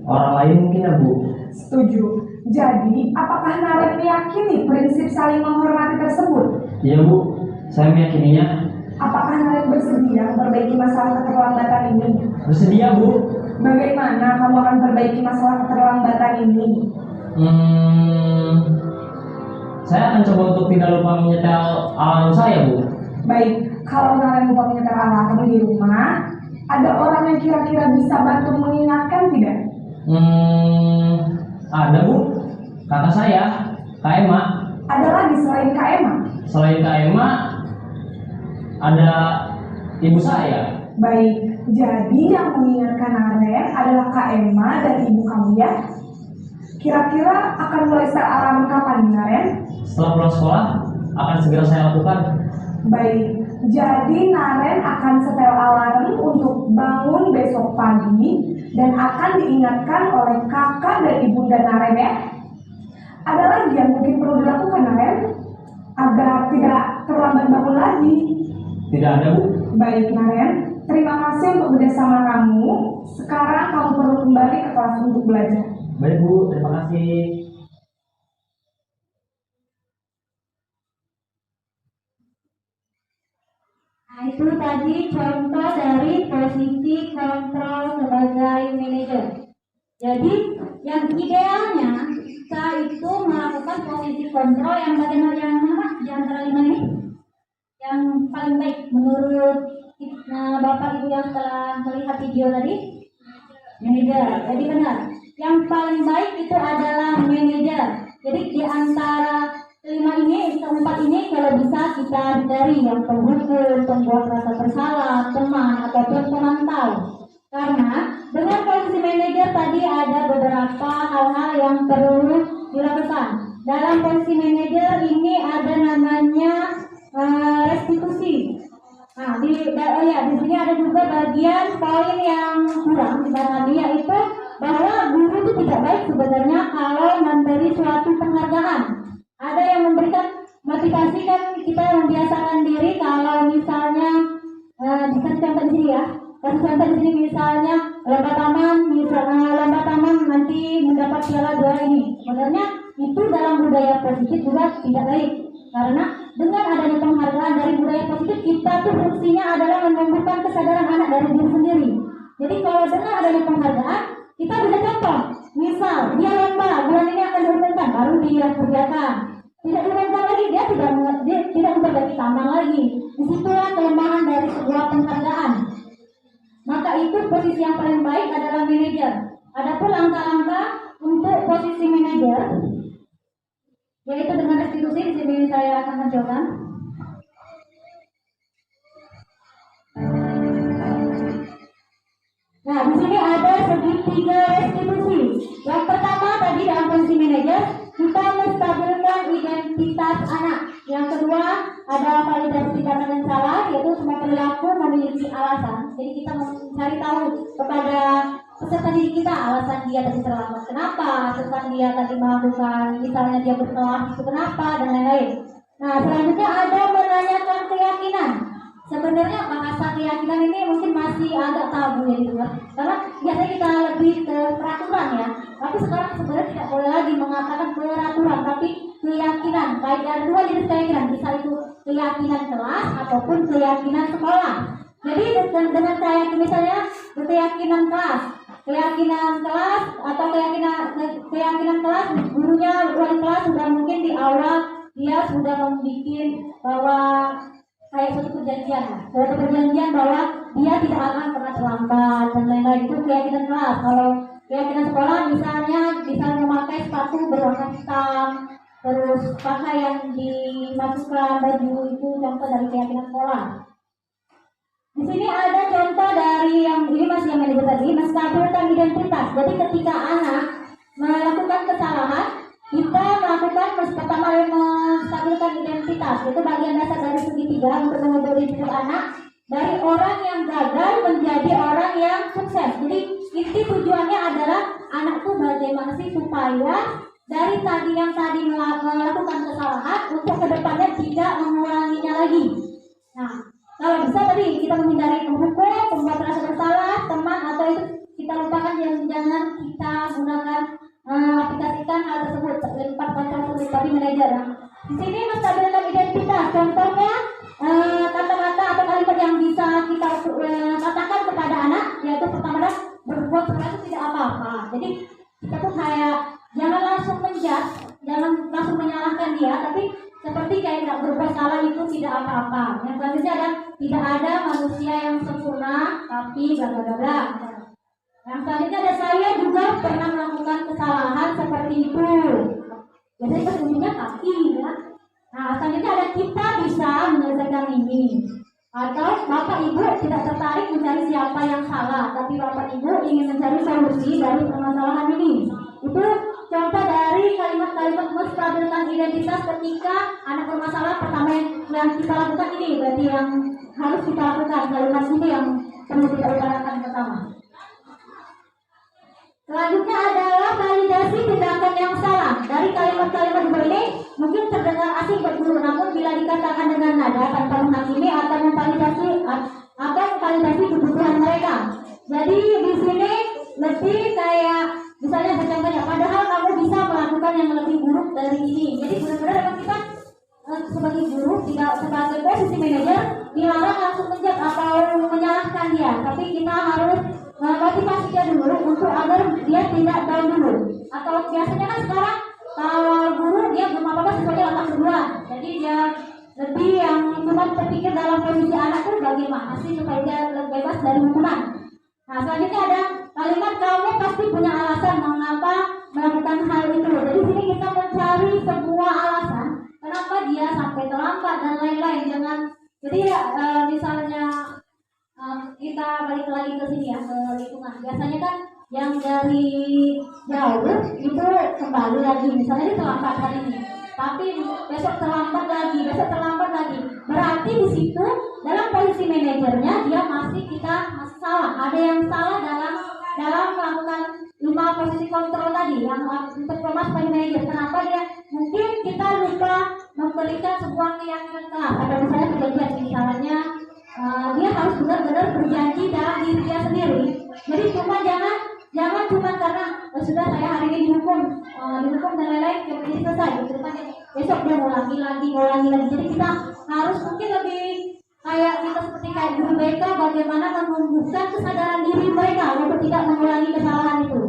orang lain mungkin ya Bu. Setuju. Jadi, apakah Naren meyakini prinsip saling menghormati tersebut? Iya Bu, saya meyakininya. Apakah Naren bersedia memperbaiki masalah keterlambatan ini? Bersedia Bu. Bagaimana kamu akan perbaiki masalah keterlambatan ini? Saya akan coba untuk tidak lupa menyetel alarm saya Bu. Baik, kalau Naren lupa menyetel alarm di rumah, ada orang yang kira-kira bisa bantu mengingatkan tidak? Ada Bu. Kata saya, Kak Emma. Ada lagi selain Kak Emma? Selain Kak Emma, ada ibu saya. Baik, jadi yang mengingatkan Naren adalah Kak Emma dan ibu kamu ya? Kira-kira akan mulai setel alarm kapan Naren? Setelah pulang sekolah, akan segera saya lakukan. Baik, jadi Naren akan setel alarm untuk bangun besok pagi dan akan diingatkan oleh kakak dan ibunda Naren ya. Ada lagi yang mungkin perlu dilakukan Naren agar tidak terlambat bangun lagi? Tidak ada Bu. Baik Naren, terima kasih untuk bersama kamu. Sekarang kamu perlu kembali ke kelas untuk belajar. Baik Bu, terima kasih. Nah, itu tadi contoh dari posisi kontrol sebagai manajer. Jadi, yang idealnya kita itu melakukan posisi kontrol yang bagaimana yang mana di antara lima ini? Yang paling baik menurut Bapak Ibu yang telah melihat video tadi? Manajer. Jadi benar. Yang paling baik itu adalah manajer. Jadi di antara kelima ini, keempat ini kalau bisa kita hindari yang penghukum, pembuat rasa bersalah, teman ataupun pemantau. Karena dengan posisi manajer tadi ada beberapa hal-hal yang perlu dilakukan. dalam posisi manajer ini ada namanya restitusi. Nah, di sini ada juga bagian poin yang kurang di mana yaitu bahwa guru itu tidak baik sebenarnya kalau memberi suatu penghargaan. Ada yang memberikan motivasi, kan kita membiasakan diri kalau misalnya dikasih contoh di sini ya. Kasih contoh di sini misalnya lomba taman nanti mendapat piala juara ini. Sebenarnya itu dalam budaya positif juga tidak baik, karena dengan adanya penghargaan dari budaya positif kita tuh fungsinya adalah menumbuhkan kesadaran anak dari diri sendiri. Jadi kalau dengan adanya penghargaan kita bisa contoh, misal dia lomba bulan ini akan diumumkan, baru dia kerjakan. Tidak diumumkan lagi, dia tidak memperbaiki taman lagi. Disitulah kelemahan dari sebuah penghargaan. Maka itu posisi yang paling baik adalah manajer. Adapun langkah-langkah untuk posisi manajer, yaitu dengan restitusi, di sini saya akan mencoba. Nah, di sini ada segitiga restitusi. Yang pertama tadi dalam posisi manajer, kita menstabilkan identitas anak. Yang kedua ada validasi tindakan yang salah, yaitu semua perilaku memiliki alasan. Jadi kita mencari tahu kepada peserta didik kita alasan dia tadi terlambat kenapa, alasan dia tadi melakukan misalnya dia bertelah itu kenapa, dan lain-lain. Nah, selanjutnya ada menanyakan keyakinan. Sebenarnya bahasa keyakinan ini mungkin masih agak tabu ya gitu ya, karena biasanya kita lebih ke peraturan ya. Tapi sekarang sebenarnya tidak boleh lagi mengatakan peraturan, tapi keyakinan. Baik ada dua jenis keyakinan, bisa itu keyakinan kelas ataupun keyakinan sekolah. Jadi dengan keyakinan misalnya keyakinan kelas atau keyakinan kelas, gurunya wali kelas sudah mungkin di awal dia sudah membuat bahwa kayak suatu perjanjian bahwa dia tidak akan pernah terlambat dan lain-lain. Itu keyakinan kelas. Kalau keyakinan sekolah misalnya bisa memakai sepatu berwarna hitam, terus pakaian dimasukkan baju, itu contoh dari keyakinan sekolah. Di sini ada contoh dari yang ini masih yang manajer tadi, menstabilkan identitas. Jadi ketika anak melakukan kesalahan, kita melakukan pertama menstabilkan identitas. Itu bagian dasar dari segitiga untuk membentuk anak dari orang yang gagal menjadi orang yang sukses. Jadi inti tujuannya adalah anak itu bagaimana sih supaya dari tadi yang tadi melakukan kesalahan untuk kedepannya tidak mengulanginya lagi. Nah, kalau bisa tadi kita menghindari penghukum, membuat rasa bersalah, teman, atau itu kita lupakan, jangan kita gunakan aplikasikan hal tersebut, lipat pacar tersebut tadi manajer. Di sini menstabilkan identitas. Contohnya kata-kata atau kalimat yang bisa kita katakan kepada anak, yaitu pertama berbuat sesuatu tidak apa-apa. Jadi kita tuh kayak jangan langsung menjudge, jangan langsung menyalahkan dia, tapi seperti kayak tidak berbuat salah itu tidak apa-apa. Yang selanjutnya ada tidak ada manusia yang sempurna, tapi bla bla bla. Yang selanjutnya ada saya juga pernah melakukan kesalahan seperti itu. Jadi ujungnya kaki ya. Nah, selanjutnya ada kita bisa menyelesaikan ini. Atau Bapak Ibu tidak tertarik mencari siapa yang salah, tapi Bapak Ibu ingin mencari solusi dari permasalahan ini. Itu contoh dari kalimat-kalimat menstabilkan identitas ketika anak bermasalah. Pertama yang kita lakukan ini, berarti yang harus kita lakukan kalimat ini yang perlu kita utarakan pertama. Selanjutnya adalah validasi tindakan yang salah. Dari kalimat-kalimat ini mungkin terdengar asing buat guru, namun bila dikatakan dengan nada tanpa menghakimi akan memvalidasi kebutuhan mereka. Jadi di sini lebih kayak misalnya contohnya, padahal kamu bisa melakukan yang lebih buruk dari ini. Jadi benar-benar memang kita sebagai guru, tidak sebagai posisi manajer, dilarang langsung menjat atau menyalahkan dia, tapi kita harus motivasi dia dulu untuk agar dia tidak down dulu. Atau biasanya kan sekarang kalau guru dia belum apa-apa sesuai otak kedua, jadi dia lebih yang cuma berpikir dalam posisi anak itu bagaimana sih supaya dia bebas dari hukuman. Nah, selanjutnya ada kalimat kamu pasti punya alasan mengapa melakukan hal itu. Jadi sini kita mencari sebuah alasan kenapa dia sampai terlambat dan lain-lain. Jangan jadi misalnya kita balik lagi ke sini ya, ke lingkungan. Biasanya kan yang dari jauh itu kembali lagi, misalnya dia terlambat hari ini, tapi besok terlambat lagi, berarti di situ dalam posisi manajernya dia masih salah, ada yang salah dalam melakukan 5 posisi kontrol tadi yang untuk kemas sebagai manajer. Kenapa dia mungkin kita lupa memberikan sebuah keyakinan kelas, ada misalnya perjanjian, misalnya dia harus benar-benar berjanji dalam diri dia sendiri. Jadi jangan cuma karena sudah saya hari ini dihukum dan lain-lain, jadi selesai gitu kan, besok dia ngulangi lagi. Jadi kita harus mungkin lebih kayak kita seperti kayak guru BK, bagaimana menumbuhkan kesadaran diri mereka untuk tidak mengulangi kesalahan itu.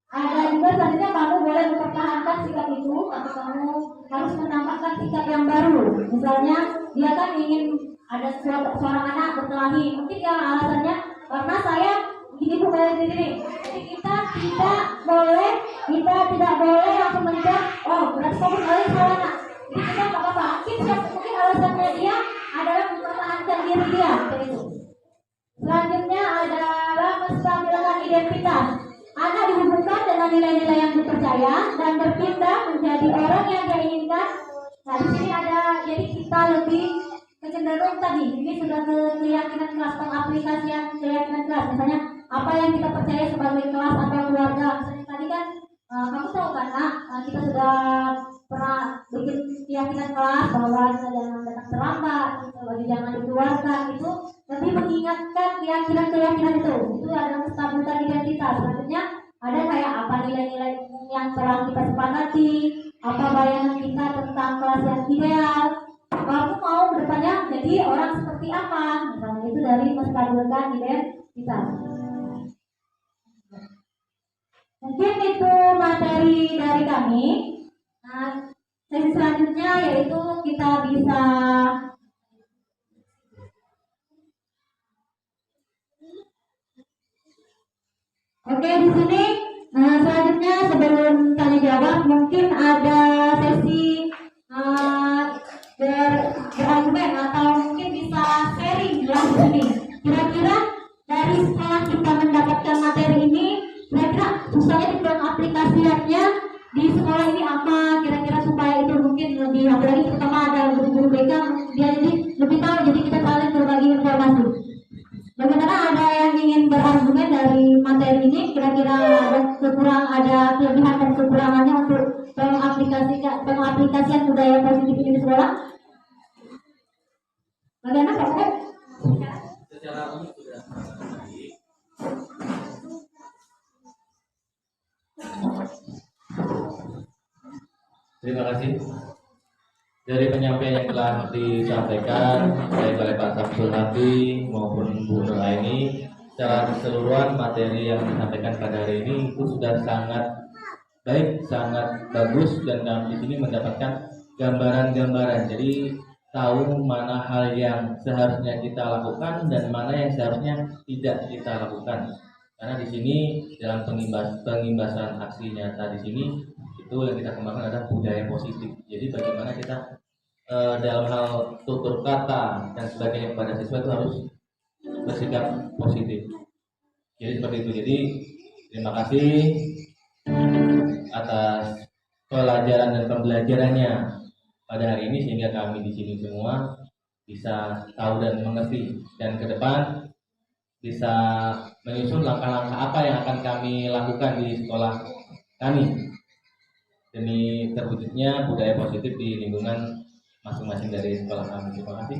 Ada juga selanjutnya kamu boleh mempertahankan sikap itu, tapi kamu harus menambahkan sikap yang baru. Misalnya dia kan ingin ada seorang anak berkelahi, mungkin yang alasannya karena saya gini bukan sendiri. Jadi kita tidak boleh langsung menjawab, oh berarti kamu kali salah nak. Jadi kita nggak apa-apa. Mungkin alasannya dia adalah mempertahankan diri dia, begitu. Selanjutnya adalah menstabilkan identitas. Anak dihubungkan dengan nilai-nilai yang dipercaya dan berpindah menjadi orang yang dia inginkan. Nah di sini ada, jadi kita lebih kecenderung tadi, ini sudah ke keyakinan kelas, pengaplikasian keyakinan kelas. Misalnya apa yang kita percaya sebagai kelas atau keluarga. Misalnya tadi kan kamu tahu kan nak, kita sudah pernah bikin keyakinan kelas bahwa kita jangan datang terlambat, jangan dikeluarkan, itu lebih mengingatkan keyakinan itu ada menstabilkan identitas. Selanjutnya ada kayak apa nilai-nilai yang telah kita sepakati, apa bayangan kita tentang kelas yang ideal, kamu mau berdepannya jadi orang seperti apa, misalnya itu dari menstabilkan identitas. Mungkin itu materi dari kami. Nah, sesi selanjutnya yaitu kita bisa di sini. Nah, selanjutnya sebelum tanya jawab mungkin ada sesi berargumen atau mungkin bisa sharing di sini. Kira-kira dari setelah kita mendapatkan materi ini, kira-kira susahnya di aplikasiannya di sekolah ini apa? Kira-kira supaya itu mungkin lebih, apalagi terutama ada guru-guru BK, dia jadi lebih tahu, jadi kita saling berbagi informasi. Bagaimana, ada yang ingin berargumen dari materi ini? Kira-kira ada kelebihan dan kekurangannya untuk pengaplikasian budaya positif ini di sekolah? Bagaimana Pak? Secara umum sudah baik. Terima kasih. Dari penyampaian yang telah disampaikan baik oleh Pak Samsul Hadi maupun Bu Nur Aini, secara keseluruhan materi yang disampaikan pada hari ini itu sudah sangat baik, sangat bagus, dan kami di sini mendapatkan gambaran-gambaran. Jadi tahu mana hal yang seharusnya kita lakukan dan mana yang seharusnya tidak kita lakukan. Karena di sini dalam pengimbasan aksi nyata di sini itu yang kita kembangkan adalah budaya positif. Jadi bagaimana kita dalam hal tutur kata dan sebagainya kepada siswa itu harus bersikap positif. Jadi seperti itu. Jadi terima kasih atas pelajaran dan pembelajarannya pada hari ini, sehingga kami di sini semua bisa tahu dan mengerti, dan ke depan bisa menyusun langkah-langkah apa yang akan kami lakukan di sekolah kami demi terwujudnya budaya positif di lingkungan masing-masing dari sekolah kami. Terima kasih.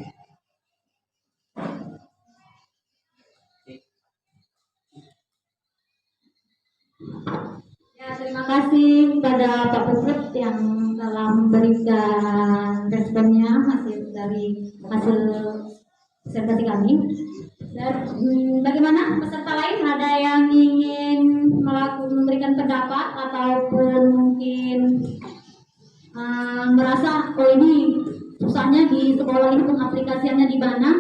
Ya, terima kasih kepada Pak Putut yang telah memberikan responnya dari hasil presentasi kami. Dan bagaimana peserta lain, ada yang ingin memberikan pendapat ataupun mungkin merasa oh ini susahnya di sekolah ini pengaplikasiannya di mana,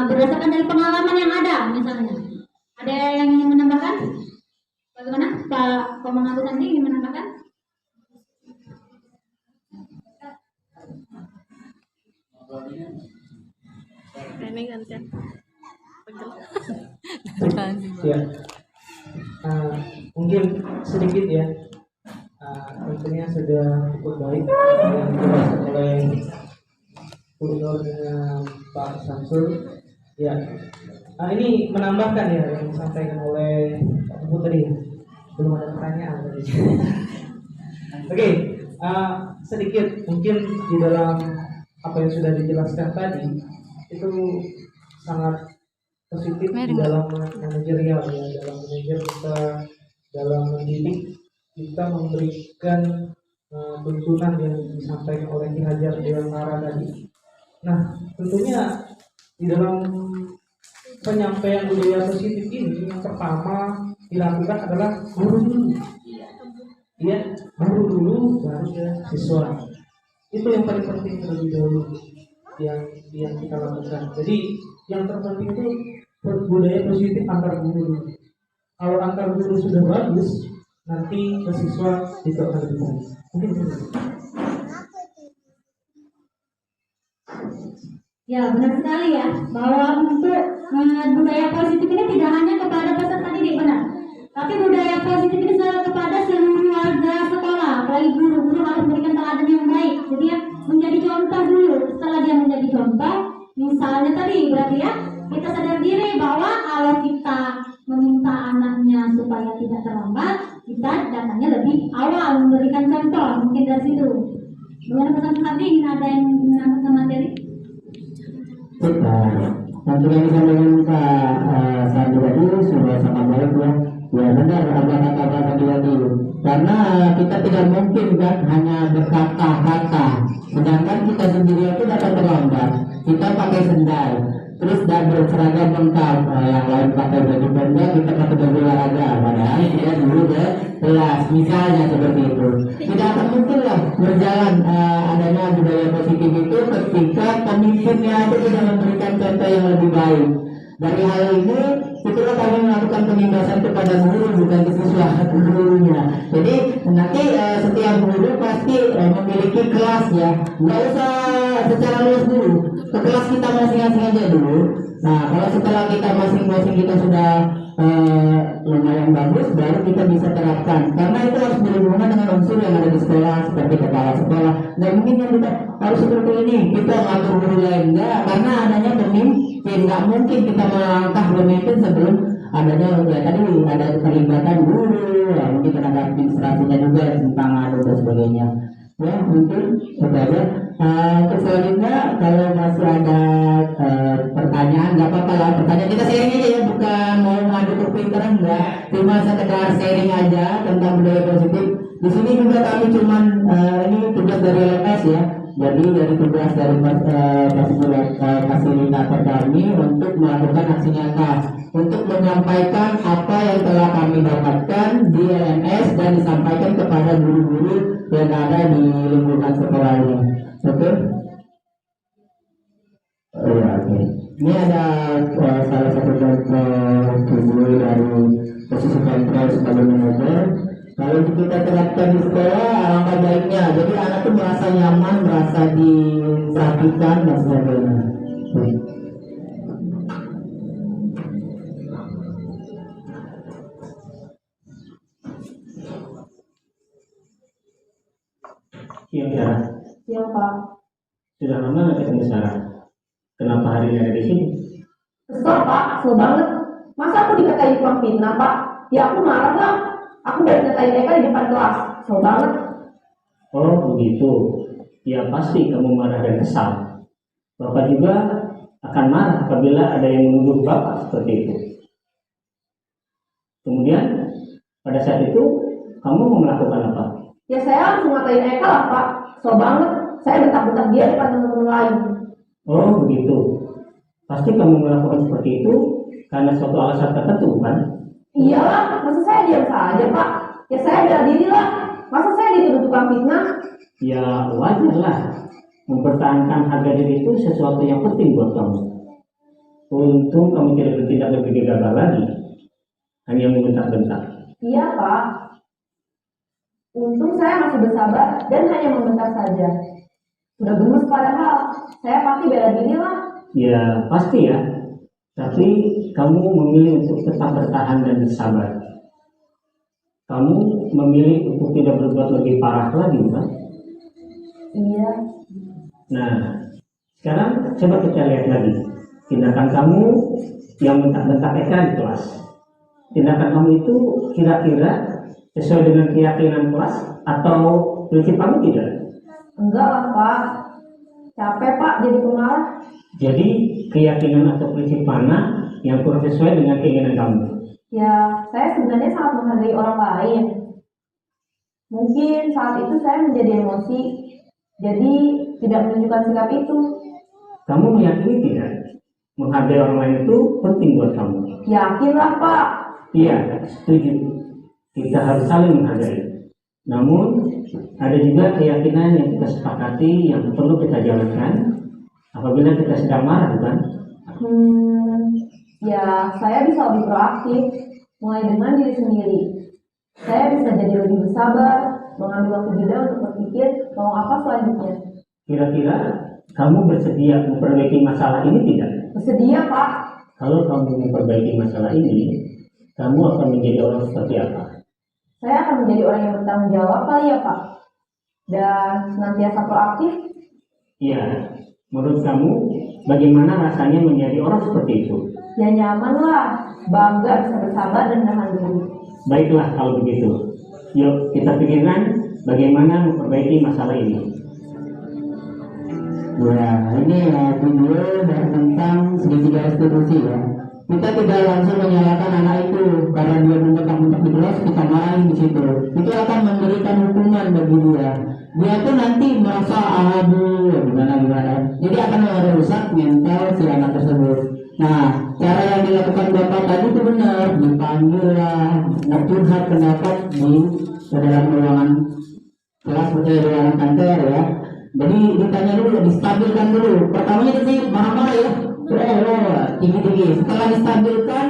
berdasarkan dari pengalaman yang ada misalnya. Ada yang ingin menambahkan? Bagaimana Pak Komang Agus Andi ingin menambahkan? Ini gantian. Ya. Mungkin sedikit ya, tentunya sudah cukup baik yang dijelaskan oleh Bu Nur dengan Pak Samsul. Ya, ini menambahkan ya yang disampaikan oleh Pak Putri. Belum ada pertanyaan tadi. Oke, sedikit mungkin di dalam apa yang sudah dijelaskan tadi itu sangat positif di dalam manajerial ya, dalam manajer kita, dalam mendidik kita memberikan tuntunan yang disampaikan oleh Ki Hajar Dewantara tadi. Nah, tentunya di dalam penyampaian budaya positif ini yang pertama dilakukan adalah guru dulu. Iya, guru dulu baru ya siswa. Itu yang paling penting terlebih dahulu yang kita lakukan. Jadi yang terpenting itu budaya positif antar guru. Kalau antar guru sudah bagus, nanti ke siswa itu akan lebih baik. Mungkin itu. Ya, benar sekali ya, bahwa untuk budaya positif ini tidak hanya kepada peserta didik, benar. Tapi budaya positif ini kepada seluruh warga sekolah, apalagi guru harus memberikan teladan yang baik. Jadi ya, menjadi contoh dulu. Setelah dia menjadi contoh, misalnya tadi berarti ya, kita sadar diri bahwa kalau kita meminta anaknya supaya tidak terlambat, kita datangnya lebih awal memberikan contoh, mungkin dari situ. Dengan pesan tadi ingin ada yang menambahkan materi? Nanti yang disampaikan Pak Sandi tadi sudah sangat baik ya. Ya benar apa kata Pak Sandi tadi. Karena kita tidak mungkin kan hanya berkata-kata. Sedangkan kita sendiri itu datang terlambat. Kita pakai sendal, terus dan berseragam lengkap. Yang lain pakai baju pendek, kita pakai baju olahraga. Padahal kita dulu kelas, misalnya seperti itu. Tidak akan mungkin lah berjalan adanya budaya positif itu ketika pemimpinnya itu tidak memberikan contoh yang lebih baik. Dari hal ini, itulah kami melakukan penindasan kepada guru, bukan ke siswa, ke gurunya. Jadi nanti setiap guru pasti memiliki kelas ya. Nggak usah secara luas dulu, ke kelas kita masing-masing aja dulu. Nah, kalau setelah kita masing-masing kita sudah lumayan bagus, baru kita bisa terapkan. Karena itu harus berhubungan dengan unsur yang ada di sekolah, seperti kepala sekolah. Nggak mungkin yang kita harus seperti ini, kita ngatur guru lain. Enggak, karena adanya pemimpin, nggak mungkin kita melangkah pemimpin sebelum adanya ya tadi ada keterlibatan guru, ya, mungkin tenaga administrasinya juga tentang dan sebagainya. Ya mungkin saja. Untuk selanjutnya kalau masih ada pertanyaan nggak apa-apa lah, pertanyaan kita sharing aja ya, bukan mau ngadu kepintaran enggak, cuma sekedar sharing aja tentang budaya positif. Di sini juga kami cuman ini tugas dari LMS ya, jadi dari tugas dari fasilitator kami untuk melakukan aksi nyata, untuk menyampaikan apa yang telah kami dapatkan di LMS dan disampaikan kepada guru-guru yang ada di lingkungan sekolahnya. Oke? Oh ya, oke. Ini ada salah satu contoh video dari posisi kontrol sebagai manajer. Kalau kita terapkan di sekolah, alangkah baiknya. Jadi anak itu merasa nyaman, merasa diperhatikan dan sebagainya. Iya, Sarah. Iya Pak. Sudah lama nggak ketemu Sarah? Kenapa hari ini ada di sini? Kesel Pak, kesel banget. Masa aku dikatain tukang fitnah Pak? Ya aku marah lah. Aku udah dikatain Eka di depan kelas. Kesel banget. Oh begitu. Ya pasti kamu marah dan kesal. Bapak juga akan marah apabila ada yang menuduh Bapak seperti itu. Kemudian pada saat itu kamu mau melakukan apa? Ya saya langsung ngatain Eka lah Pak. Kesel banget. Saya bentak-bentak dia depan teman-teman lain. Oh begitu. Pasti kamu melakukan seperti itu karena suatu alasan tertentu kan? Iyalah, masa saya diam saja Pak? Ya saya bela diri lah. Masa saya dituduh tukang fitnah? Ya wajar lah. Mempertahankan harga diri itu sesuatu yang penting buat kamu. Untung kamu tidak bertindak lebih gegabah lagi, hanya membentak-bentak. Iya Pak. Untung saya masih bersabar dan hanya membentak saja. Sudah gemes padahal, saya pasti bela diri lah. Ya pasti ya. Tapi kamu memilih untuk tetap bertahan dan bersabar. kamu memilih untuk tidak berbuat lebih parah lagi, bukan? Iya. Nah, sekarang coba kita lihat lagi tindakan kamu yang bentak-bentak Eka di kelas. Tindakan kamu itu kira-kira sesuai dengan keyakinan kelas atau prinsip kamu tidak? Enggak lah Pak. Capek Pak jadi pemarah. Jadi keyakinan atau prinsip mana yang kurang sesuai dengan keinginan kamu? Ya, saya sebenarnya sangat menghargai orang lain. Mungkin saat itu saya menjadi emosi, jadi tidak menunjukkan sikap itu. Kamu meyakini tidak? Menghargai orang lain itu penting buat kamu. Yakinlah Pak. Iya, setuju. Kita harus saling menghargai. Namun, ada juga keyakinan yang kita sepakati yang perlu kita jalankan apabila kita sedang marah, bukan? Ya, saya bisa lebih proaktif, mulai dengan diri sendiri. Saya bisa jadi lebih bersabar, mengambil waktu jeda untuk berpikir mau apa selanjutnya. Kira-kira kamu bersedia memperbaiki masalah ini tidak? Bersedia Pak. Kalau kamu memperbaiki masalah ini, kamu akan menjadi orang seperti apa? Saya akan menjadi orang yang bertanggung jawab kali ya Pak. Dan senantiasa proaktif. Iya, menurut kamu bagaimana rasanya menjadi orang seperti itu? Ya nyaman lah, bangga bisa bersabar dan menahan diri. Baiklah kalau begitu. Yuk kita pikirkan bagaimana memperbaiki masalah ini. Ya, ini video dari tentang segitiga restitusi ya. Kita tidak langsung menyalahkan anak itu karena dia membentak-bentak di kelas, kita main di situ. Itu akan memberikan hukuman bagi dia. Dia tuh nanti merasa aduh gimana. Jadi akan merusak mental si anak tersebut. Nah, cara yang dilakukan bapak tadi itu benar, dipanggil lah, curhat pendapat di dalam ruangan kelas, ruangan kantor ya. Jadi ditanya dulu, distabilkan dulu. Pertamanya itu sih marah-marah ya, tinggi-tinggi. Setelah distabilkan,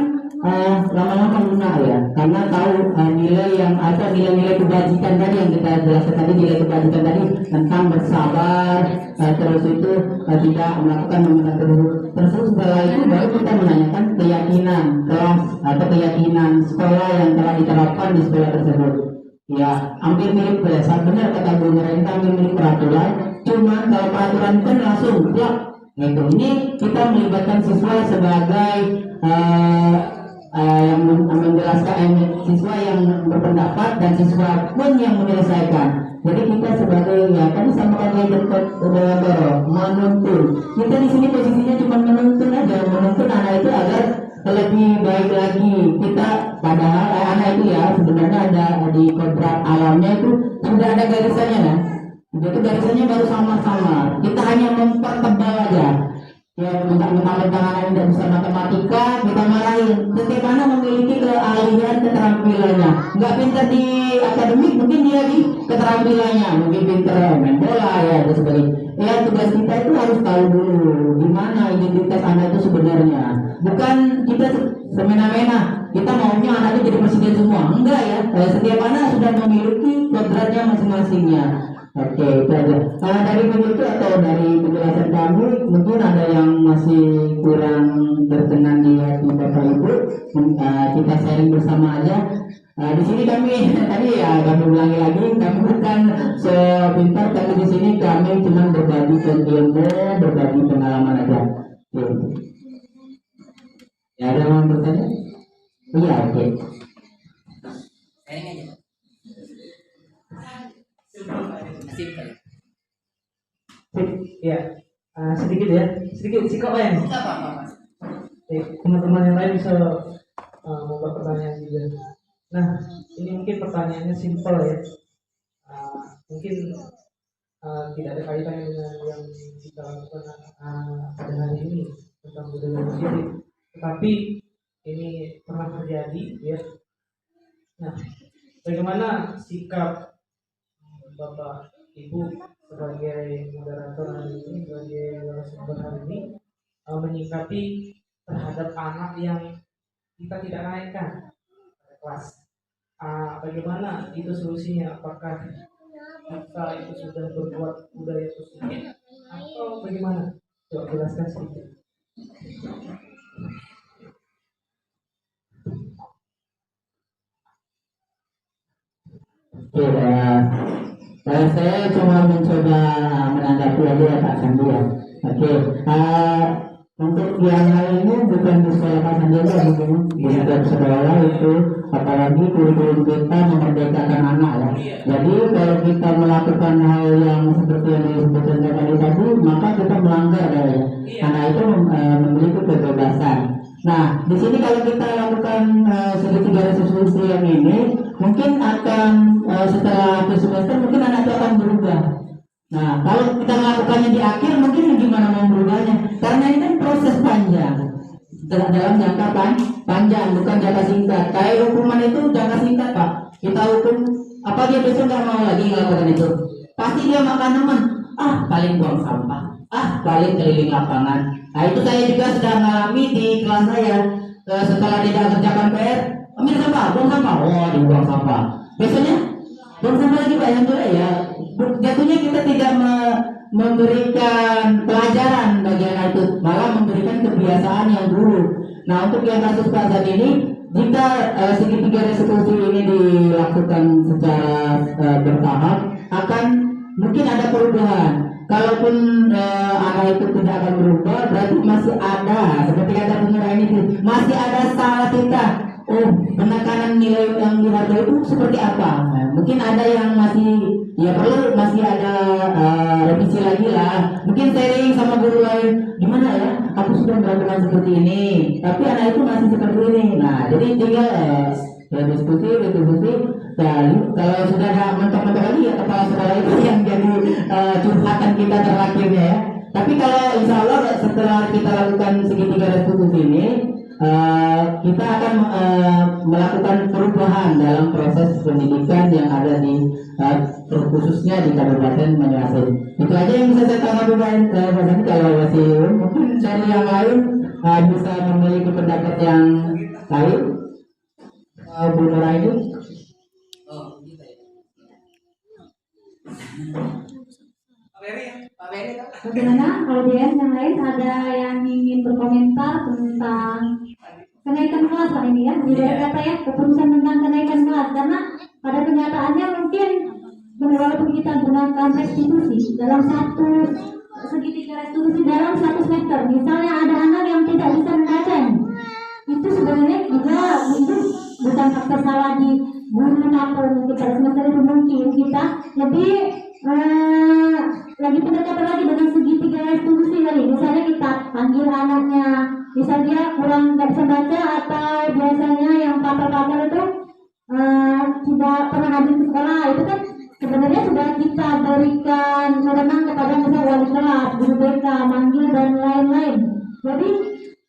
lama-lama lunak ya, karena tahu nilai yang ada, nilai-nilai kebajikan tadi yang kita jelaskan tadi, nilai kebajikan tadi tentang bersabar, terus itu tidak melakukan pembenaran tersebut. Terus setelah itu baru kita menanyakan keyakinan kelas atau keyakinan sekolah yang telah diterapkan di sekolah tersebut. Ya, hampir mirip berdasar benar kata Bu Merenta, hampir mirip peraturan. Cuman kalau peraturan kan langsung plak gitu. Ini kita melibatkan siswa sebagai yang menjelaskan, siswa yang berpendapat dan siswa pun yang menyelesaikan. Jadi kita sebagai ya tadi sama kalian menuntun. Kita di sini posisinya cuma menuntun aja, menuntun anak itu agar lebih baik lagi. Kita padahal anak itu ya sebenarnya ada di kodrat alamnya itu sudah ada garisannya kan. Jadi garisannya baru sama-sama. Kita hanya mempertebal aja. Ya mentang-mentang anak tidak bisa matematika, kita marahin. Setiap anak memiliki keahlian keterampilannya. Nggak pintar di akademik, mungkin dia di keterampilannya, mungkin pintar main bola ya dan sebagainya. Ya tugas kita itu harus tahu dulu gimana identitas anak itu sebenarnya. Bukan kita semena-mena kita maunya anaknya jadi presiden semua. Enggak ya. Setiap anak sudah memiliki kodratnya masing-masingnya. Oke, itu aja. Dari begitu atau dari penjelasan kami, mungkin ada yang masih kurang berkenan di hati Bapak Ibu. Kita sharing bersama aja. Di sini kami tadi ya kami ulangi lagi, kami bukan sepintar, tapi di sini kami cuma berbagi ilmu, berbagi pengalaman aja. Oke. Ya, ada yang mau bertanya? Iya, oke. Sharing aja. Sip. Ya, sedikit sikap ya. Enggak apa-apa, Mas. Teman-teman yang lain bisa membuat pertanyaan juga. Nah, ini mungkin pertanyaannya simpel ya. Mungkin tidak ada kaitannya dengan yang kita lakukan pada hari ini tentang budaya musik. Tetapi ini pernah terjadi ya. Nah, bagaimana sikap Bapak Ibu sebagai moderator hari ini, sebagai narasumber hari ini menyikapi terhadap anak yang kita tidak naikkan pada kelas? Bagaimana itu solusinya? Apakah kita itu sudah berbuat budaya positif atau bagaimana? Coba jelaskan sedikit. Oke, saya cuma mencoba menanggapi aja ya Pak Sandi ya. Oke, untuk yang lainnya bukan di sekolah Pak Sandi aja, mungkin di setiap sekolah itu, apalagi kurikulum kita memerdekakan anak ya. Jadi kalau kita melakukan hal yang seperti yang disebutkan tadi, maka kita melanggar ya. Anak itu memiliki kebebasan. Nah, di sini kalau kita lakukan segitiga resolusi yang ini, mungkin akan setelah akhir semester mungkin anak itu akan berubah. Nah, kalau kita melakukannya di akhir, mungkin gimana mau berubahnya? Karena ini kan proses panjang dalam jangka panjang, bukan jangka singkat. Kayak hukuman itu jangka singkat Pak. Kita hukum, apa dia besok nggak mau lagi melakukan itu? Pasti dia makan teman. Paling buang sampah. Paling keliling lapangan. Nah, itu saya juga sudah mengalami di kelas saya. Setelah tidak kerjakan PR, ambil sampah, buang sampah. Oh, dibuang sampah. Besoknya buang sampah lagi Pak, yang boleh ya. Jatuhnya kita tidak memberikan pelajaran bagi anak itu, malah memberikan kebiasaan yang buruk. Nah, untuk yang kasus Pak Zat ini, jika segitiga resolusi ini dilakukan secara bertahap, akan mungkin ada perubahan. Kalaupun anak itu tidak akan berubah, berarti masih ada, seperti kata pengira ini, masih ada salah kita. Penekanan nilai yang dihargai itu seperti apa? Nah, mungkin ada yang masih masih ada revisi lagi lah. Mungkin sharing sama guru lain, gimana ya? Aku sudah melakukan seperti ini, tapi anak itu masih seperti ini. Nah, jadi tinggal diskusi. Dan kalau sudah ada mentok-mentok lagi ya kepala sekolah itu yang jadi curhatan kita terakhirnya ya. Tapi kalau insya Allah setelah kita lakukan segitiga resolusi ini, kita akan melakukan perubahan dalam proses pendidikan yang ada di khususnya di Kabupaten Banyuasin. Itu aja yang bisa saya tambahkan. Kalau masih mungkin dari yang lain bisa memiliki pendapat yang lain, Bu Nuraini. Bagaimana audiens yang lain, ada yang ingin berkomentar tentang kenaikan kelas Pak ini ya? Tidak kata ya, keputusan tentang kenaikan kelas, karena pada kenyataannya mungkin walaupun kita gunakan restitusi dalam segitiga restitusi dalam satu semester, misalnya ada anak yang tidak bisa membaca, itu sebenarnya juga itu bukan faktor salah di guru atau mungkin pada semester itu mungkin kita lebih lagi pendekatan lagi dengan segitiga restitusi kali. Misalnya kita panggil anaknya, misal dia kurang nggak bisa baca atau biasanya yang papar-papar itu tidak pernah hadir ke sekolah, itu kan sebenarnya sudah kita berikan wewenang kepada misalnya wali kelas, guru BK, manggil dan lain-lain. Jadi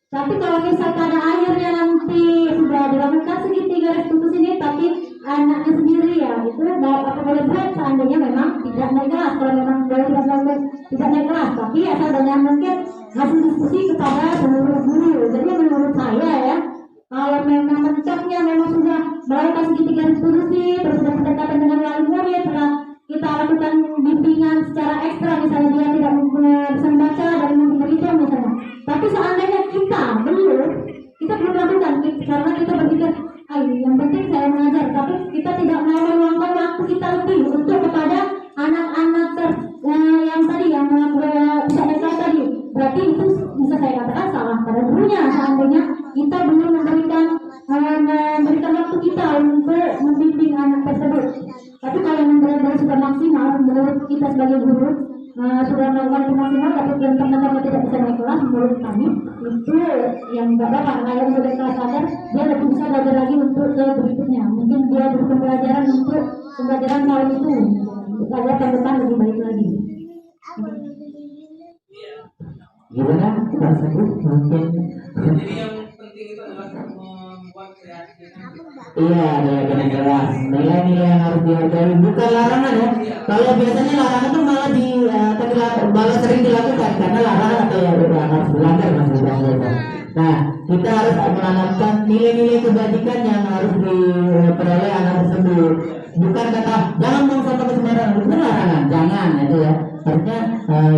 tapi kalau misal pada akhirnya nanti sudah dilakukan segitiga restitusi ini, tapi anaknya sendiri ya, itu apa boleh buat seandainya memang tidak naik kelas. Kalau memang tidak naik kelas, tapi asal dengan mungkin hasil diskusi kepada seluruh guru. Jadi menurut saya ya, kalau memang mencapnya memang sudah melakukan segitiga restitusi, terus sudah pendekatan dengan wali murid, setelah kita lakukan bimbingan secara ekstra, misalnya dia tidak bisa membaca dan berhitung misalnya. Tapi seandainya kita belum lakukan, karena kita berpikir, yang penting saya mengajar, tapi kita tidak mau meluangkan waktu kita lebih untuk kepada anak-anak yang tadi yang bisa nekat tadi. Berarti itu bisa saya katakan salah pada gurunya seandainya kita belum memberikan waktu kita untuk membimbing anak tersebut. Tapi kalau yang benar-benar sudah maksimal menurut kita sebagai guru, sudah melakukan itu maksimal, tapi yang ternyata tidak bisa naik kelas, menurut kami itu yang nggak apa-apa. Kalau sudah kelas sadar, dia lebih bisa belajar lagi untuk ke berikutnya. Mungkin dia butuh pembelajaran untuk pembelajaran tahun itu agar tahun depan lebih baik lagi. Gimana Pak Sebut mungkin? Jadi yang penting itu adalah membuat kreativitas. Iya, ada kelas. Nilai-nilai yang harus dihargai, bukan larangan ya. Kalau biasanya larangan itu malah sering dilakukan karena larangan atau yang harus dilanggar maksudnya. Nah, kita harus menanamkan nilai-nilai kebajikan yang harus diperoleh anak tersebut. Bukan kata jangan buang sampah ke sembarangan, itu larangan, jangan itu ya. Harusnya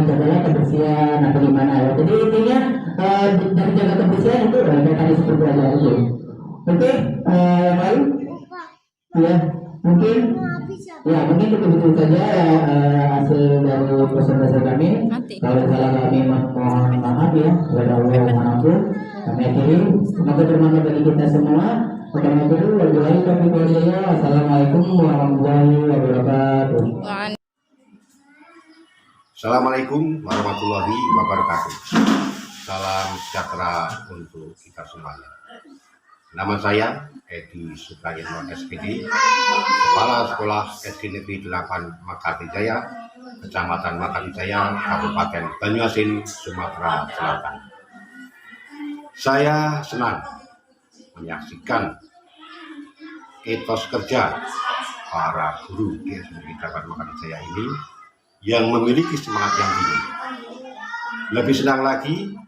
jagalah kebersihan atau gimana ya. Jadi intinya dari jaga kebersihan itu kayak tadi seperti aja itu. Oke, yang lain? Ya, Mungkin itu saja hasil dari presentasi kami. Kalau salah kami mohon maaf ya kepada Allah yang Maha Ampun. Kami akhiri, semoga bermanfaat bagi kita semua. Assalamualaikum warahmatullahi wabarakatuh. Assalamualaikum warahmatullahi wabarakatuh. Salam sejahtera untuk kita semuanya. Nama saya Edi Sukayeno SPD, Kepala Sekolah SD Negeri 8 Makati Jaya, Kecamatan Makati Jaya, Kabupaten Banyuasin, Sumatera Selatan. Saya senang menyaksikan etos kerja para guru di SD Negeri 8 Makati Jaya ini yang memiliki semangat yang tinggi. Lebih senang lagi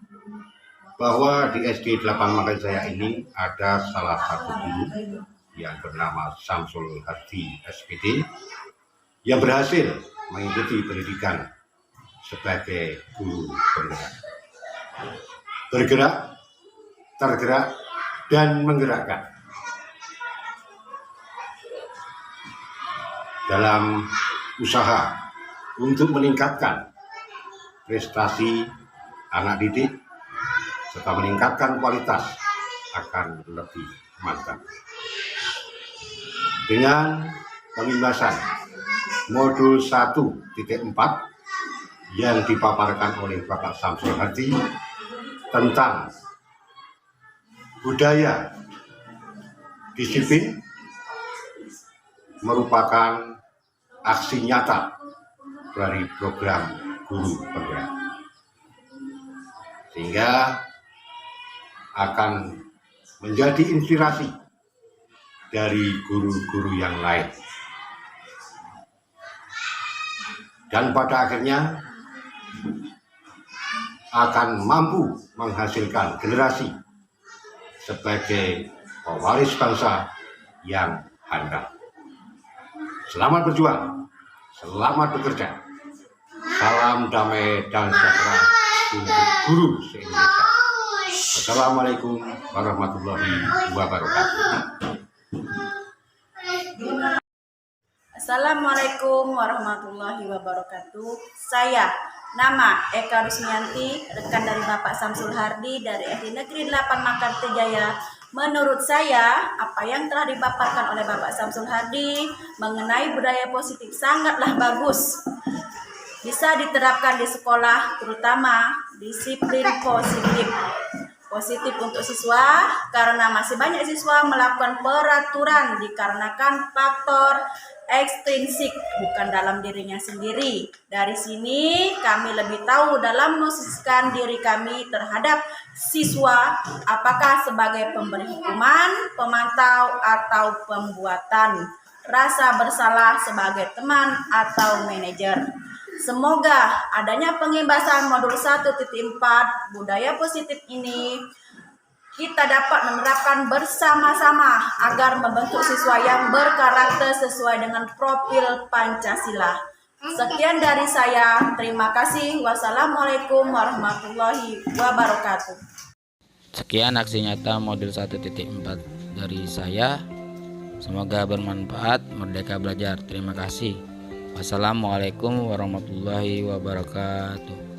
bahwa di SD 8 Makati Jaya ini ada salah satu guru yang bernama Samsul Hardi SPD yang berhasil mengikuti pendidikan sebagai guru penggerak. Bergerak, tergerak, dan menggerakkan. Dalam usaha untuk meningkatkan prestasi anak didik serta meningkatkan kualitas akan lebih mantap. Dengan pembahasan modul 1.4 yang dipaparkan oleh Bapak Samsul Hardi tentang budaya disiplin merupakan aksi nyata dari program guru penggerak, sehingga akan menjadi inspirasi dari guru-guru yang lain, dan pada akhirnya akan mampu menghasilkan generasi sebagai pewaris bangsa yang handal. Selamat berjuang, selamat bekerja, salam damai dan sejahtera untuk guru se-Indonesia. Assalamualaikum warahmatullahi wabarakatuh. Assalamualaikum warahmatullahi wabarakatuh. Saya nama Eka Rusmianti, rekan dari Bapak Samsul Hardi dari SD Negeri 8 Makati Jaya. Menurut saya, apa yang telah dipaparkan oleh Bapak Samsul Hardi mengenai budaya positif sangatlah bagus. Bisa diterapkan di sekolah, terutama disiplin positif. Positif untuk siswa, karena masih banyak siswa melakukan peraturan dikarenakan faktor ekstrinsik, bukan dalam dirinya sendiri. Dari sini kami lebih tahu dalam memposisikan diri kami terhadap siswa, apakah sebagai pemberi hukuman, pemantau, atau pembuatan rasa bersalah sebagai teman atau manajer. Semoga adanya pengembasan modul 1.4 budaya positif ini kita dapat menerapkan bersama-sama agar membentuk siswa yang berkarakter sesuai dengan profil Pancasila. Sekian dari saya, terima kasih. Wassalamualaikum warahmatullahi wabarakatuh. Sekian aksi nyata modul 1.4 dari saya. Semoga bermanfaat. Merdeka belajar. Terima kasih. Wassalamualaikum warahmatullahi wabarakatuh.